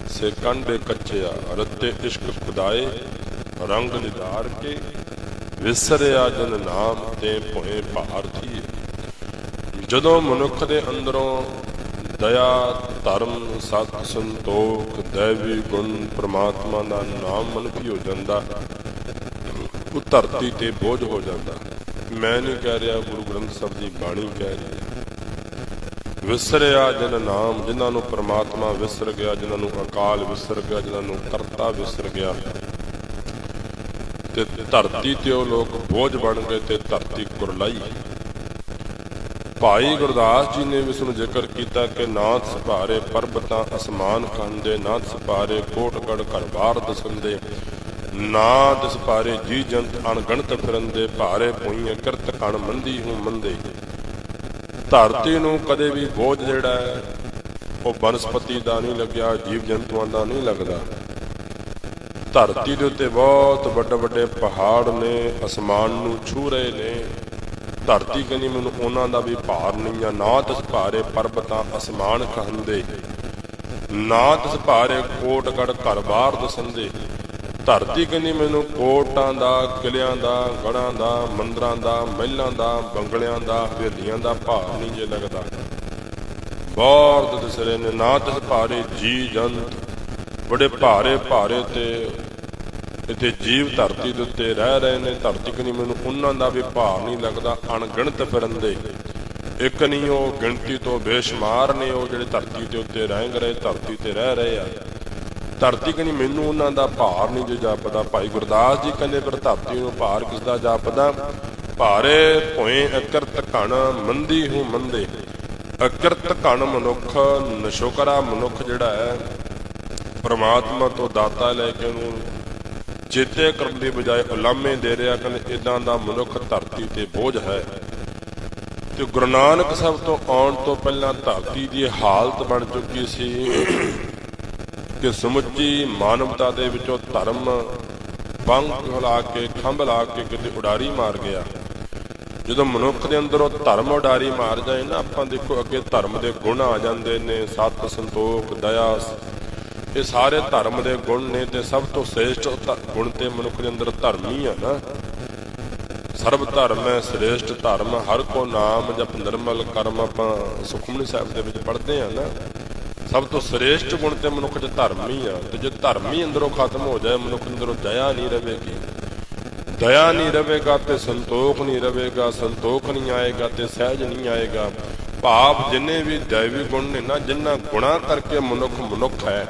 ਸੇ ਕੰਡੇ ਕੱਚਿਆ। ਰੱਤੇ ਇਸ਼ਕ ਖੁਦਾਏ ਰੰਗ ਨਿਧਾਰ ਕੇ, ਵਿਸਰਿਆ ਜਨ ਨਾਮ ਤੇ ਭੋਏ ਭਾਰਤੀ। ਜਦੋਂ ਮਨੁੱਖ ਦੇ ਅੰਦਰੋਂ ਦਇਆ, ਧਰਮ, ਸਤ, ਸੰਤੋਖ, ਦੈਵੀ ਗੁਣ, ਪ੍ਰਮਾਤਮਾ ਦਾ ਨਾਮ ਮਨੁੱਖੀ ਹੋ ਜਾਂਦਾ, ਉਹ ਧਰਤੀ ਤੇ ਬੋਝ ਹੋ ਜਾਂਦਾ। ਮੈਂ ਨਹੀਂ ਕਹਿ ਰਿਹਾ, ਗੁਰੂ ਗ੍ਰੰਥ ਸਾਹਿਬ ਦੀ ਬਾਣੀ ਕਹਿ ਰਹੀ ਹੈ। ਵਿਸਰਿਆ ਜਨ ਨਾਮ, ਜਿਨ੍ਹਾਂ ਨੂੰ ਪ੍ਰਮਾਤਮਾ ਵਿਸਰ ਗਿਆ, ਜਿਨ੍ਹਾਂ ਨੂੰ ਅਕਾਲ ਵਿਸਰ ਗਿਆ, ਜਿਨ੍ਹਾਂ ਨੂੰ ਕਰਤਾ ਵਿਸਰ ਗਿਆ, ਤੇ ਧਰਤੀ ਤੇ ਉਹ ਲੋਕ ਬੋਝ ਬਣ ਗਏ ਤੇ ਧਰਤੀ ਕੁਰਲਾਈ। ਭਾਈ ਗੁਰਦਾਸ ਜੀ ਨੇ ਵੀ ਇਸ ਨੂੰ ਜ਼ਿਕਰ ਕੀਤਾ ਕਿ ਨਾਥ ਸਭਾਰੇ ਪਰਬਤਾਂ ਅਸਮਾਨ ਖਾਂਦੇ, ਨਾਥ ਸਭਾਰੇ ਕੋਟਗੜ ਘਰ ਬਾਰ ਦਸੰਦੇ, ਨਾ ਦਿਸ ਭਾਰੇ ਜੀ ਜੰਤ ਅਣਗਣਤ ਫਿਰੰਦੇ, ਭਾਰੇ ਪੋਈਏ ਕਿਰਤ ਕਣ ਮੰਦੀ ਹੂੰ ਮੰਦੇ। ਧਰਤੀ ਨੂੰ ਕਦੇ ਵੀ ਬੋਝ ਜਿਹੜਾ ਹੈ ਉਹ ਬਨਸਪਤੀ ਦਾ ਨਹੀਂ ਲੱਗਿਆ, ਜੀਵ ਜੰਤੂਆਂ ਦਾ ਨਹੀਂ ਲੱਗਦਾ। ਧਰਤੀ ਦੇ ਉੱਤੇ ਬਹੁਤ ਵੱਡੇ ਵੱਡੇ ਪਹਾੜ ਨੇ, ਅਸਮਾਨ ਨੂੰ ਛੂਹ ਰਹੇ ਨੇ। ਧਰਤੀ ਕਹਿੰਦੀ ਮੈਨੂੰ ਉਹਨਾਂ ਦਾ ਵੀ ਭਾਰ ਨਹੀਂ ਆ। ਨਾ ਤਿਸ ਭਾਰੇ ਪਰਬਤਾਂ ਅਸਮਾਨ ਖਾਂਦੇ, ਨਾ ਤਿਸ ਭਾਰੇ ਕੋਟਗੜ ਘਰ ਬਾਰ ਦਸੰਦੇ। ਧਰਤੀ ਕਹਿੰਦੀ ਮੈਨੂੰ ਕੋਟਾਂ ਦਾ, ਕਿਲਿਆਂ ਦਾ, ਗੜ੍ਹਾਂ ਦਾ, ਮੰਦਰਾਂ ਦਾ, ਮਹਿਲਾਂ ਦਾ, ਬੰਗਲਿਆਂ ਦਾ, ਹਵੇਲੀਆਂ ਦਾ ਭਾਰ ਨਹੀਂ ਜੇ ਲੱਗਦਾ। ਬਹੁਤ ਦਸਰੇ ਨੇ। ਨਾ ਤਿਸ ਭਾਰੇ ਜੀ ਜੰਤ, ਬੜੇ ਭਾਰੇ ਭਾਰੇ ਤੇ ਇੱਥੇ ਜੀਵ ਧਰਤੀ ਦੇ ਉੱਤੇ ਰਹਿ ਰਹੇ ਨੇ। ਧਰਤੀ ਕਹਿੰਦੀ ਮੈਨੂੰ ਉਹਨਾਂ ਦਾ ਵੀ ਭਾਰ ਨਹੀਂ ਲੱਗਦਾ। ਅਣਗਿਣਤ ਫਿਰੰਦੇ, ਇੱਕ ਨਹੀਂ ਉਹ ਗਿਣਤੀ ਤੋਂ ਬੇਸ਼ੁਮਾਰ ਨੇ ਉਹ ਜਿਹੜੇ ਧਰਤੀ ਦੇ ਉੱਤੇ ਰਹਿ ਰਹੇ, ਧਰਤੀ ਤੇ ਰਹਿ ਰਹੇ ਆ। ਧਰਤੀ ਕਹਿੰਦੀ ਮੈਨੂੰ ਉਹਨਾਂ ਦਾ ਭਾਰ ਨਹੀਂ ਜੇ ਜਾਪਦਾ। ਭਾਈ ਗੁਰਦਾਸ ਜੀ ਕਹਿੰਦੇ ਫਿਰ ਧਰਤੀ ਨੂੰ ਭਾਰ ਕਿਸ ਦਾ ਜਾਪਦਾ? ਭਾਰੇ ਭੋਏ ਅਕਿਰਤ ਘਣ ਮੰਦੀ ਹੂੰ ਮੰਦੇ। ਅਕਿਰਤ ਘਣ ਮਨੁੱਖ, ਨਸ਼ੋਕਰਾ ਮਨੁੱਖ ਜਿਹੜਾ ਹੈ, ਪਰਮਾਤਮਾ ਤੋਂ ਦਾਤਾ ਲੈ ਕੇ ਉਹਨੂੰ ਚੇਤੇ ਕਰਨ ਦੀ ਬਜਾਏ ਉਲਾਮੇ ਦੇ ਰਿਹਾ। ਕਹਿੰਦੇ ਇਦਾਂ ਦਾ ਮਨੁੱਖ ਧਰਤੀ ਤੇ ਬੋਝ ਹੈ। ਤੇ ਗੁਰੂ ਨਾਨਕ ਸਾਹਿਬ ਤੋਂ ਆਉਣ ਤੋਂ ਪਹਿਲਾਂ ਧਰਤੀ ਦੀ ਹਾਲਤ ਬਣ ਚੁੱਕੀ ਸੀ ਕਿ ਸਮੁੱਚੀ ਮਾਨਵਤਾ ਦੇ ਵਿੱਚੋਂ ਧਰਮ ਬੰਗ ਲਾ ਕੇ, ਖੰਭ ਲਾ ਕੇ ਕਿਤੇ ਉਡਾਰੀ ਮਾਰ ਗਿਆ। ਜਦੋਂ ਮਨੁੱਖ ਦੇ ਅੰਦਰੋਂ ਧਰਮ ਉਡਾਰੀ ਮਾਰ ਜਾਏ ਨਾ, ਆਪਾਂ ਦੇਖੋ ਅੱਗੇ ਧਰਮ ਦੇ ਗੁਣ ਆ ਜਾਂਦੇ ਨੇ, ਸਤ, ਸੰਤੋਖ, ਦਇਆ, ਇਹ ਸਾਰੇ ਧਰਮ ਦੇ ਗੁਣ ਨੇ। ਤੇ ਸਭ ਤੋਂ ਸ੍ਰੇਸ਼ਟ ਗੁਣ ਤੇ ਮਨੁੱਖ ਦੇ ਅੰਦਰ ਧਰਮ ਹੀ ਆ ਨਾ। ਸਰਬ ਧਰਮ ਹੈ ਸ੍ਰੇਸ਼ਟ ਧਰਮ, ਹਰ ਕੋ ਨਾਮ ਜਪ ਨਿਰਮਲ ਕਰਮ, ਆਪਾਂ ਸੁਖਮਨੀ ਸਾਹਿਬ ਦੇ ਵਿੱਚ ਪੜ੍ਹਦੇ ਆ ਨਾ। ਸਭ ਤੋਂ ਸ੍ਰੇਸ਼ਟ ਗੁਣ ਤੇ ਮਨੁੱਖ 'ਚ ਧਰਮ ਹੀ ਆ। ਤੇ ਜੇ ਧਰਮ ਹੀ ਅੰਦਰੋਂ ਖਤਮ ਹੋ ਜਾਏ, ਮਨੁੱਖ ਅੰਦਰੋਂ ਦਇਆ ਨਹੀਂ ਰਹੇਗੀ, ਦਇਆ ਨਹੀਂ ਰਹੇਗਾ ਤੇ ਸੰਤੋਖ ਨਹੀਂ ਰਹੇਗਾ, ਸੰਤੋਖ ਨਹੀਂ ਆਏਗਾ ਤੇ ਸਹਿਜ ਨਹੀਂ ਆਏਗਾ। ਭਾਵ ਜਿੰਨੇ ਵੀ ਦੈਵੀ ਗੁਣ ਨੇ ਨਾ, ਜਿਨ੍ਹਾਂ ਗੁਣਾਂ ਕਰਕੇ ਮਨੁੱਖ ਮਨੁੱਖ ਹੈ,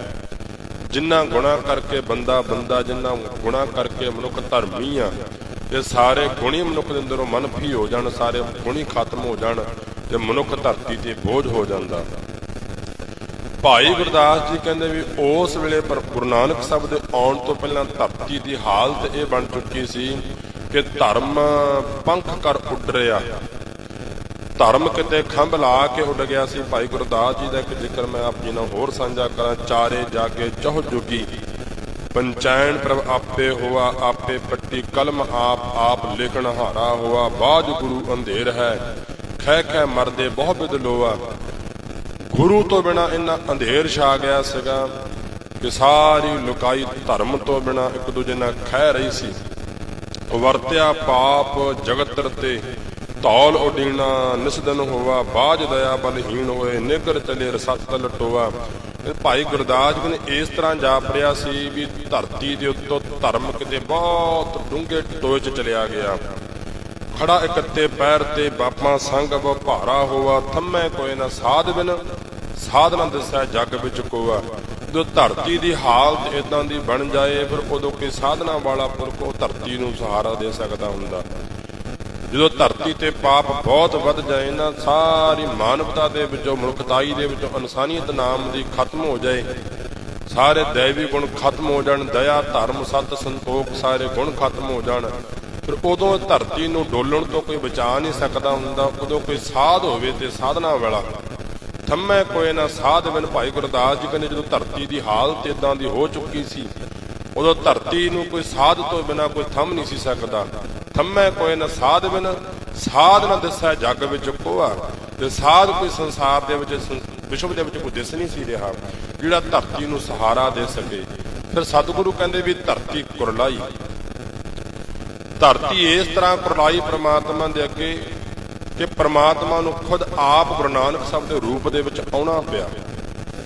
ਜਿਨ੍ਹਾਂ ਗੁਣਾਂ ਕਰਕੇ ਬੰਦਾ ਬੰਦਾ, ਜਿਨ੍ਹਾਂ ਗੁਣਾਂ ਕਰਕੇ ਮਨੁੱਖ ਧਰਮੀ ਆ, ਇਹ ਸਾਰੇ ਗੁਣੀ ਮਨੁੱਖ ਦੇ ਅੰਦਰੋਂ ਮਨਫੀ ਹੋ ਜਾਣ, ਸਾਰੇ ਗੁਣੀ ਖਤਮ ਹੋ ਜਾਣ ਤੇ ਮਨੁੱਖ ਧਰਤੀ ਤੇ ਬੋਝ ਹੋ ਜਾਂਦਾ। ਭਾਈ ਗੁਰਦਾਸ ਜੀ ਕਹਿੰਦੇ ਵੀ ਉਸ ਵੇਲੇ ਪਰ ਗੁਰੂ ਨਾਨਕ ਸਾਹਿਬ ਦੇ ਆਉਣ ਤੋਂ ਪਹਿਲਾਂ ਧਰਤੀ ਦੀ ਹਾਲਤ ਇਹ ਬਣ ਚੁੱਕੀ ਸੀ ਕਿ ਧਰਮ ਪੰਖ ਕਰ ਉੱਡ ਰਿਹਾ, ਧਰਮ ਕਿਤੇ ਖੰਭ ਲਾ ਕੇ ਉੱਡ ਗਿਆ ਸੀ। ਭਾਈ ਗੁਰਦਾਸ ਜੀ ਦਾ ਇੱਕ ਜ਼ਿਕਰ ਮੈਂ ਆਪ ਜੀ ਨਾਲ ਹੋਰ ਸਾਂਝਾ ਕਰਾਂ। ਚਾਰੇ ਜਾਗੇ ਚਹੁ ਜੁਗੀ, ਪੰਚੈਣ ਪ੍ਰਭ ਆਪੇ ਹੋਆ, ਆਪੇ ਪੱਟੀ ਕਲਮ ਆਪ, ਆਪ ਲਿਖਣ ਹਾਰਾ ਹੋਆ। ਬਾਝ ਗੁਰੂ ਅੰਧੇਰ ਹੈ, ਖੈ ਖੈ ਮਰਦੇ ਬਹੁ ਬਿਦ ਲੋਆ। ਗੁਰੂ ਤੋਂ ਬਿਨਾਂ ਇੰਨਾ ਅੰਧੇਰ ਛਾ ਗਿਆ ਸੀਗਾ ਕਿ ਸਾਰੀ ਲੁਕਾਈ ਧਰਮ ਤੋਂ ਬਿਨਾਂ ਇੱਕ ਦੂਜੇ ਨਾਲ ਖਹਿ ਰਹੀ ਸੀ। ਵਰਤਿਆ ਪਾਪ ਜਗਤ ਤੇ ਧੌਲ ਉਡੀਣਾ ਨਿਸਦਨ ਹੋਵਾ, ਬਾਝ ਦਇਆ ਬਲਹੀਣ ਹੋਏ, ਨਿਗਰ ਚਲੇ ਰਸਤ ਲਟੋਆ। ਭਾਈ ਗੁਰਦਾਸ ਜੀ ਨੇ ਇਸ ਤਰ੍ਹਾਂ ਜਾਪ ਰਿਹਾ ਸੀ ਵੀ ਧਰਤੀ ਦੇ ਉੱਤੋਂ ਧਰਮ ਕਿਤੇ ਬਹੁਤ ਡੂੰਘੇ ਟੋਏ 'ਚ ਚਲਿਆ ਗਿਆ। ਖੜਾ ਇਕੱਤੇ ਪੈਰ ਤੇ ਬਾਪਾਂ ਸੰਗ ਬਹੁ ਭਾਰਾ ਹੋਵਾ, ਥੰਮੈ ਕੋਇ ਨਾ ਸਾਧ ਬਿਨ, ਸਾਧ ਨਾ ਦਿਸੈ ਜੱਗ ਵਿੱਚ ਕੋਆ। ਜਦੋਂ ਧਰਤੀ ਦੀ ਹਾਲਤ ਇਦਾਂ ਦੀ ਬਣ ਜਾਏ ਫਿਰ ਉਦੋਂ ਕੋਈ ਸਾਧਨਾ ਵਾਲਾ ਪੁਰਖ ਉਹ ਧਰਤੀ ਨੂੰ ਸਹਾਰਾ ਦੇ ਸਕਦਾ ਹੁੰਦਾ। ਜਦੋਂ ਧਰਤੀ ਤੇ ਪਾਪ ਬਹੁਤ ਵੱਧ ਜਾਏ ਨਾ, ਸਾਰੀ ਮਾਨਵਤਾ ਦੇ ਵਿੱਚੋਂ, ਮਨੁੱਖਤਾਈ ਦੇ ਵਿੱਚੋਂ ਇਨਸਾਨੀਅਤ ਨਾਮ ਦੀ ਖਤਮ ਹੋ ਜਾਏ, ਸਾਰੇ ਦੈਵੀ ਗੁਣ ਖਤਮ ਹੋ ਜਾਣ, ਦਇਆ ਧਰਮ ਸਤ ਸੰਤੋਖ ਸਾਰੇ ਗੁਣ ਖਤਮ ਹੋ ਜਾਣ, ਫਿਰ ਉਦੋਂ ਧਰਤੀ ਨੂੰ ਡੋਲਣ ਤੋਂ ਕੋਈ ਬਚਾ ਨਹੀਂ ਸਕਦਾ ਹੁੰਦਾ। ਉਦੋਂ ਕੋਈ ਸਾਧ ਹੋਵੇ ਤੇ ਸਾਧਨਾ ਵਾਲਾ, ਥੰਮੈ ਕੋਏ ਨਾ ਸਾਧ ਬਿਨ। ਭਾਈ ਗੁਰਦਾਸ ਜੀ ਕਹਿੰਦੇ ਜਦੋਂ ਧਰਤੀ ਦੀ ਹਾਲਤ ਇਦਾਂ ਦੀ ਹੋ ਚੁੱਕੀ ਸੀ, ਉਦੋਂ ਧਰਤੀ ਨੂੰ ਕੋਈ ਸਾਧ ਤੋਂ ਬਿਨਾਂ ਕੋਈ ਥੰਮ ਨਹੀਂ ਸੀ ਸਕਦਾ। ਥੰਮੈ ਕੋਏ ਨਾ ਸਾਧ ਬਿਨ, ਸਾਧ ਨਾ ਦਿਸੈ ਜੱਗ ਵਿੱਚ ਕੋਆ। ਤੇ ਸਾਧ ਕੋਈ ਸੰਸਾਰ ਦੇ ਵਿੱਚ, ਵਿਸ਼ਵ ਦੇ ਵਿੱਚ ਕੋਈ ਦਿਸ ਨਹੀਂ ਸੀ ਰਿਹਾ ਜਿਹੜਾ ਧਰਤੀ ਨੂੰ ਸਹਾਰਾ ਦੇ ਸਕੇ। ਫਿਰ ਸਤਿਗੁਰੂ ਕਹਿੰਦੇ ਵੀ ਧਰਤੀ ਕੁਰਲਾਈ, ਧਰਤੀ ਇਸ ਤਰ੍ਹਾਂ ਕੁਰਲਾਈ ਪ੍ਰਮਾਤਮਾ ਦੇ ਅੱਗੇ ਕਿ ਪ੍ਰਮਾਤਮਾ ਨੂੰ ਖੁਦ ਆਪ ਗੁਰੂ ਨਾਨਕ ਸਾਹਿਬ ਦੇ ਰੂਪ ਦੇ ਵਿੱਚ ਆਉਣਾ ਪਿਆ।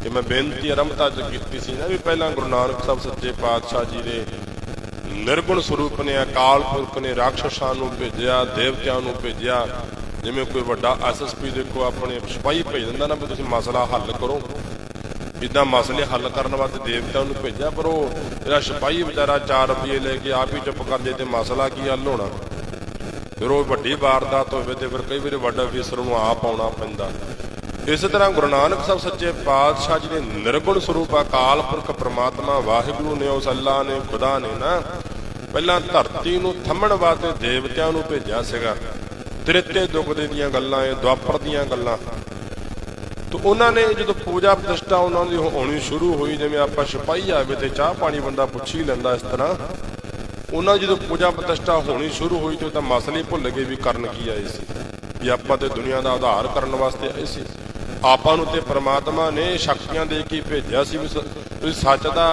ਕਿ ਮੈਂ ਬੇਨਤੀ ਆਰੰਭਤਾ 'ਚ ਕੀਤੀ ਸੀ ਨਾ ਵੀ ਪਹਿਲਾਂ ਗੁਰੂ ਨਾਨਕ ਸਾਹਿਬ ਸੱਚੇ ਪਾਤਸ਼ਾਹ ਜੀ ਦੇ ਨਿਰਗੁਣ ਸਰੂਪ ਨੇ, ਅਕਾਲ ਪੁਰਖ ਨੇ ਰਾਖਸ਼ਾਂ ਨੂੰ ਭੇਜਿਆ, ਦੇਵਤਿਆਂ ਨੂੰ ਭੇਜਿਆ। ਜਿਵੇਂ ਕੋਈ ਵੱਡਾ SSP ਦੇਖੋ ਆਪਣੇ ਸਿਪਾਹੀ ਭੇਜ ਦਿੰਦਾ ਨਾ ਵੀ ਤੁਸੀਂ ਮਸਲਾ ਹੱਲ ਕਰੋ, ਇੱਦਾਂ ਮਸਲੇ ਹੱਲ ਕਰਨ ਵਾਸਤੇ ਦੇਵਤਿਆਂ ਨੂੰ ਭੇਜਿਆ। ਪਰ ਉਹ ਜਿਹੜਾ ਸਿਪਾਹੀ ਵਿਚਾਰਾ 4 ਰੁਪਏ ਲੈ ਕੇ ਆਪ ਹੀ ਚੁੱਪ ਕਰ ਜੇ ਤੇ ਮਸਲਾ ਕੀ ਹੱਲ ਹੋਣਾ। ਫਿਰ ਉਹ ਵੱਡੀ ਵਾਰਦਾਤ ਹੋਵੇ ਤੇ ਫਿਰ ਕਈ ਵਾਰੀ ਵੱਡਾ ਅਫੀਸਰ ਨੂੰ ਆਪ ਆਉਣਾ ਪੈਂਦਾ। ਇਸੇ ਤਰ੍ਹਾਂ ਗੁਰੂ ਨਾਨਕ ਸਾਹਿਬ ਸੱਚੇ ਪਾਤਸ਼ਾਹ ਜੀ ਦੇ ਨਿਰਗੁਣ ਸਰੂਪ ਅਕਾਲ ਪੁਰਖ ਪ੍ਰਮਾਤਮਾ ਵਾਹਿਗੁਰੂ ਨੇ, ਉਸ ਅੱਲਾ ਨੇ, ਖੁਦਾ ਨੇ ਨਾ ਪਹਿਲਾਂ ਧਰਤੀ ਨੂੰ ਥੰਮਣ ਵਾਸਤੇ ਦੇਵਤਿਆਂ ਨੂੰ ਭੇਜਿਆ ਸੀਗਾ। ਤ੍ਰੇਤੇ ਦੁਗਦੇ ਦੀਆਂ ਗੱਲਾਂ, ਇਹ ਦੁਆਪਰ ਦੀਆਂ ਗੱਲਾਂ। ਤੇ ਉਹਨਾਂ ਨੇ ਜਦੋਂ ਪੂਜਾ ਪ੍ਰਤਿਸ਼ਠਾ ਉਹਨਾਂ ਦੀ ਹੋਣੀ ਸ਼ੁਰੂ ਹੋਈ, ਜਿਵੇਂ ਆਪਾਂ ਸਿਪਾਹੀ ਆਵੇ ਤੇ ਚਾਹ ਪਾਣੀ ਬੰਦਾ ਪੁੱਛ ਹੀ ਲੈਂਦਾ, ਇਸ ਤਰ੍ਹਾਂ ਉਹਨਾਂ ਜਦੋਂ ਪੂਜਾ ਪ੍ਰਤਿਸ਼ਠਾ ਹੋਣੀ ਸ਼ੁਰੂ ਹੋਈ ਤੇ ਉਹ ਤਾਂ ਮਸਲੇ ਭੁੱਲ ਗਏ ਵੀ ਕਰਨ ਕੀ ਆਏ ਸੀ। ਵੀ ਆਪਾਂ ਤੇ ਦੁਨੀਆ ਦਾ ਉਧਾਰ ਕਰਨ ਵਾਸਤੇ ਆਏ ਸੀ। ਆਪਾਂ ਨੂੰ ਤੇ ਪ੍ਰਮਾਤਮਾ ਨੇ ਸ਼ਕਤੀਆਂ ਦੇ ਕੇ ਭੇਜਿਆ ਸੀ ਵੀ ਤੁਸੀਂ ਸੱਚ ਦਾ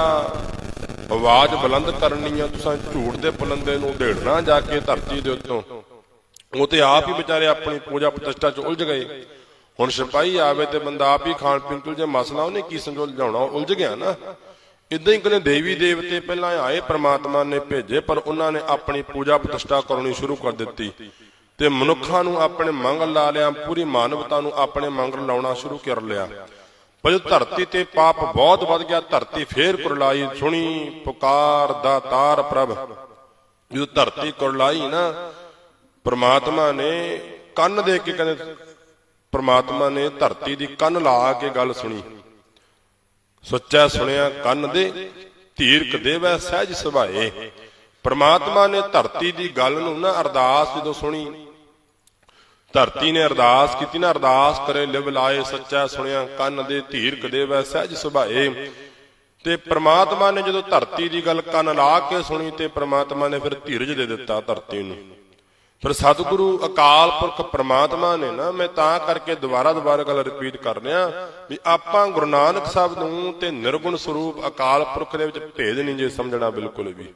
ਆਵਾਜ਼ ਬੁਲੰਦ ਕਰਨੀ ਆ, ਤੁਸੀਂ ਝੂਠ ਦੇ ਪੁਲੰਦੇ ਨੂੰ ਢੇੜਨਾ ਜਾ ਕੇ ਧਰਤੀ ਦੇ ਉੱਤੋਂ। ਉਹ ਤੇ ਆਪ ਹੀ ਵਿਚਾਰੇ ਆਪਣੀ ਪੂਜਾ ਪ੍ਰਤਿਸ਼ਠਾ 'ਚ ਉਲਝ ਗਏ। ਹੁਣ ਸਿਪਾਹੀ ਆਵੇ ਤੇ ਬੰਦਾ ਆਪ ਹੀ ਖਾਣ ਪੀਣ ਤੋਂ ਜੇ ਮਸਲਾ ਉਹਨੇ ਕੀ ਸੁਲਝਾਉਣਾ, ਉਲਝ ਗਿਆ ਨਾ। ਇਦਾਂ ਹੀ ਕਹਿੰਦੇ ਦੇਵੀ ਦੇਵਤੇ ਪਹਿਲਾਂ ਆਏ, ਪ੍ਰਮਾਤਮਾ ਨੇ ਭੇਜੇ, ਪਰ ਉਹਨਾਂ ਨੇ ਆਪਣੀ ਪੂਜਾ ਪ੍ਰਤਿਸ਼ਠਾ ਕਰਨੀ ਸ਼ੁਰੂ ਕਰ ਦਿੱਤੀ ਤੇ ਮਨੁੱਖਾਂ ਨੂੰ ਆਪਣੇ ਮੰਗਲ ਲਾ ਲਿਆ, ਪੂਰੀ ਮਾਨਵਤਾ ਨੂੰ ਆਪਣੇ ਮੰਗਲ ਲਾਉਣਾ ਸ਼ੁਰੂ ਕਰ ਲਿਆ। ਪਰ ਜਦੋਂ ਧਰਤੀ ਤੇ ਪਾਪ ਬਹੁਤ ਵੱਧ ਗਿਆ, ਧਰਤੀ ਫੇਰ ਕੁਰਲਾਈ। ਸੁਣੀ ਪੁਕਾਰ ਦਾਤਾਰ ਪ੍ਰਭ, ਜਦੋਂ ਧਰਤੀ ਕੁਰਲਾਈ ਨਾ, ਪ੍ਰਮਾਤਮਾ ਨੇ ਕੰਨ ਦੇ ਕੇ ਕਹਿੰਦੇ, ਪ੍ਰਮਾਤਮਾ ਨੇ ਧਰਤੀ ਦੀ ਕੰਨ ਲਾ ਕੇ ਗੱਲ ਸੁਣੀ। ਸੱਚਾ ਸੁਣਿਆ ਕੰਨ ਦੇ, ਧੀਰਕ ਦੇਵੈ ਸਹਿਜ ਸੁਭਾਏ। ਪ੍ਰਮਾਤਮਾ ਨੇ ਧਰਤੀ ਦੀ ਗੱਲ ਨੂੰ ਨਾ ਅਰਦਾਸ ਜਦੋਂ ਸੁਣੀ, ਧਰਤੀ ਨੇ ਅਰਦਾਸ ਕੀਤੀ ਨਾ, ਅਰਦਾਸ ਕਰੇ ਲਿਵ ਲਾਏ, ਸੱਚਾ ਸੁਣਿਆ ਕੰਨ ਦੇ, ਧੀਰਕ ਦੇਵੈ ਸਹਿਜ ਸੁਭਾਏ। ਤੇ ਪ੍ਰਮਾਤਮਾ ਨੇ ਜਦੋਂ ਧਰਤੀ ਦੀ ਗੱਲ ਕੰਨ ਲਾ ਕੇ ਸੁਣੀ ਤੇ ਪ੍ਰਮਾਤਮਾ ਨੇ ਫਿਰ ਧੀਰਜ ਦੇ ਦਿੱਤਾ ਧਰਤੀ ਨੂੰ। ਫਿਰ ਸਤਿਗੁਰੂ ਅਕਾਲ ਪੁਰਖ ਪ੍ਰਮਾਤਮਾ ਨੇ ਨਾ, ਮੈਂ ਤਾਂ ਕਰਕੇ ਦੁਬਾਰਾ ਗੱਲ ਰਿਪੀਟ ਕਰ ਰਿਹਾ ਵੀ ਆਪਾਂ ਗੁਰੂ ਨਾਨਕ ਸਾਹਿਬ ਨੂੰ ਤੇ ਨਿਰਗੁਣ ਸਰੂਪ ਅਕਾਲ ਪੁਰਖ ਦੇ ਵਿੱਚ ਭੇਦ ਨਹੀਂ ਜੇ ਸਮਝਣਾ ਬਿਲਕੁਲ ਵੀ।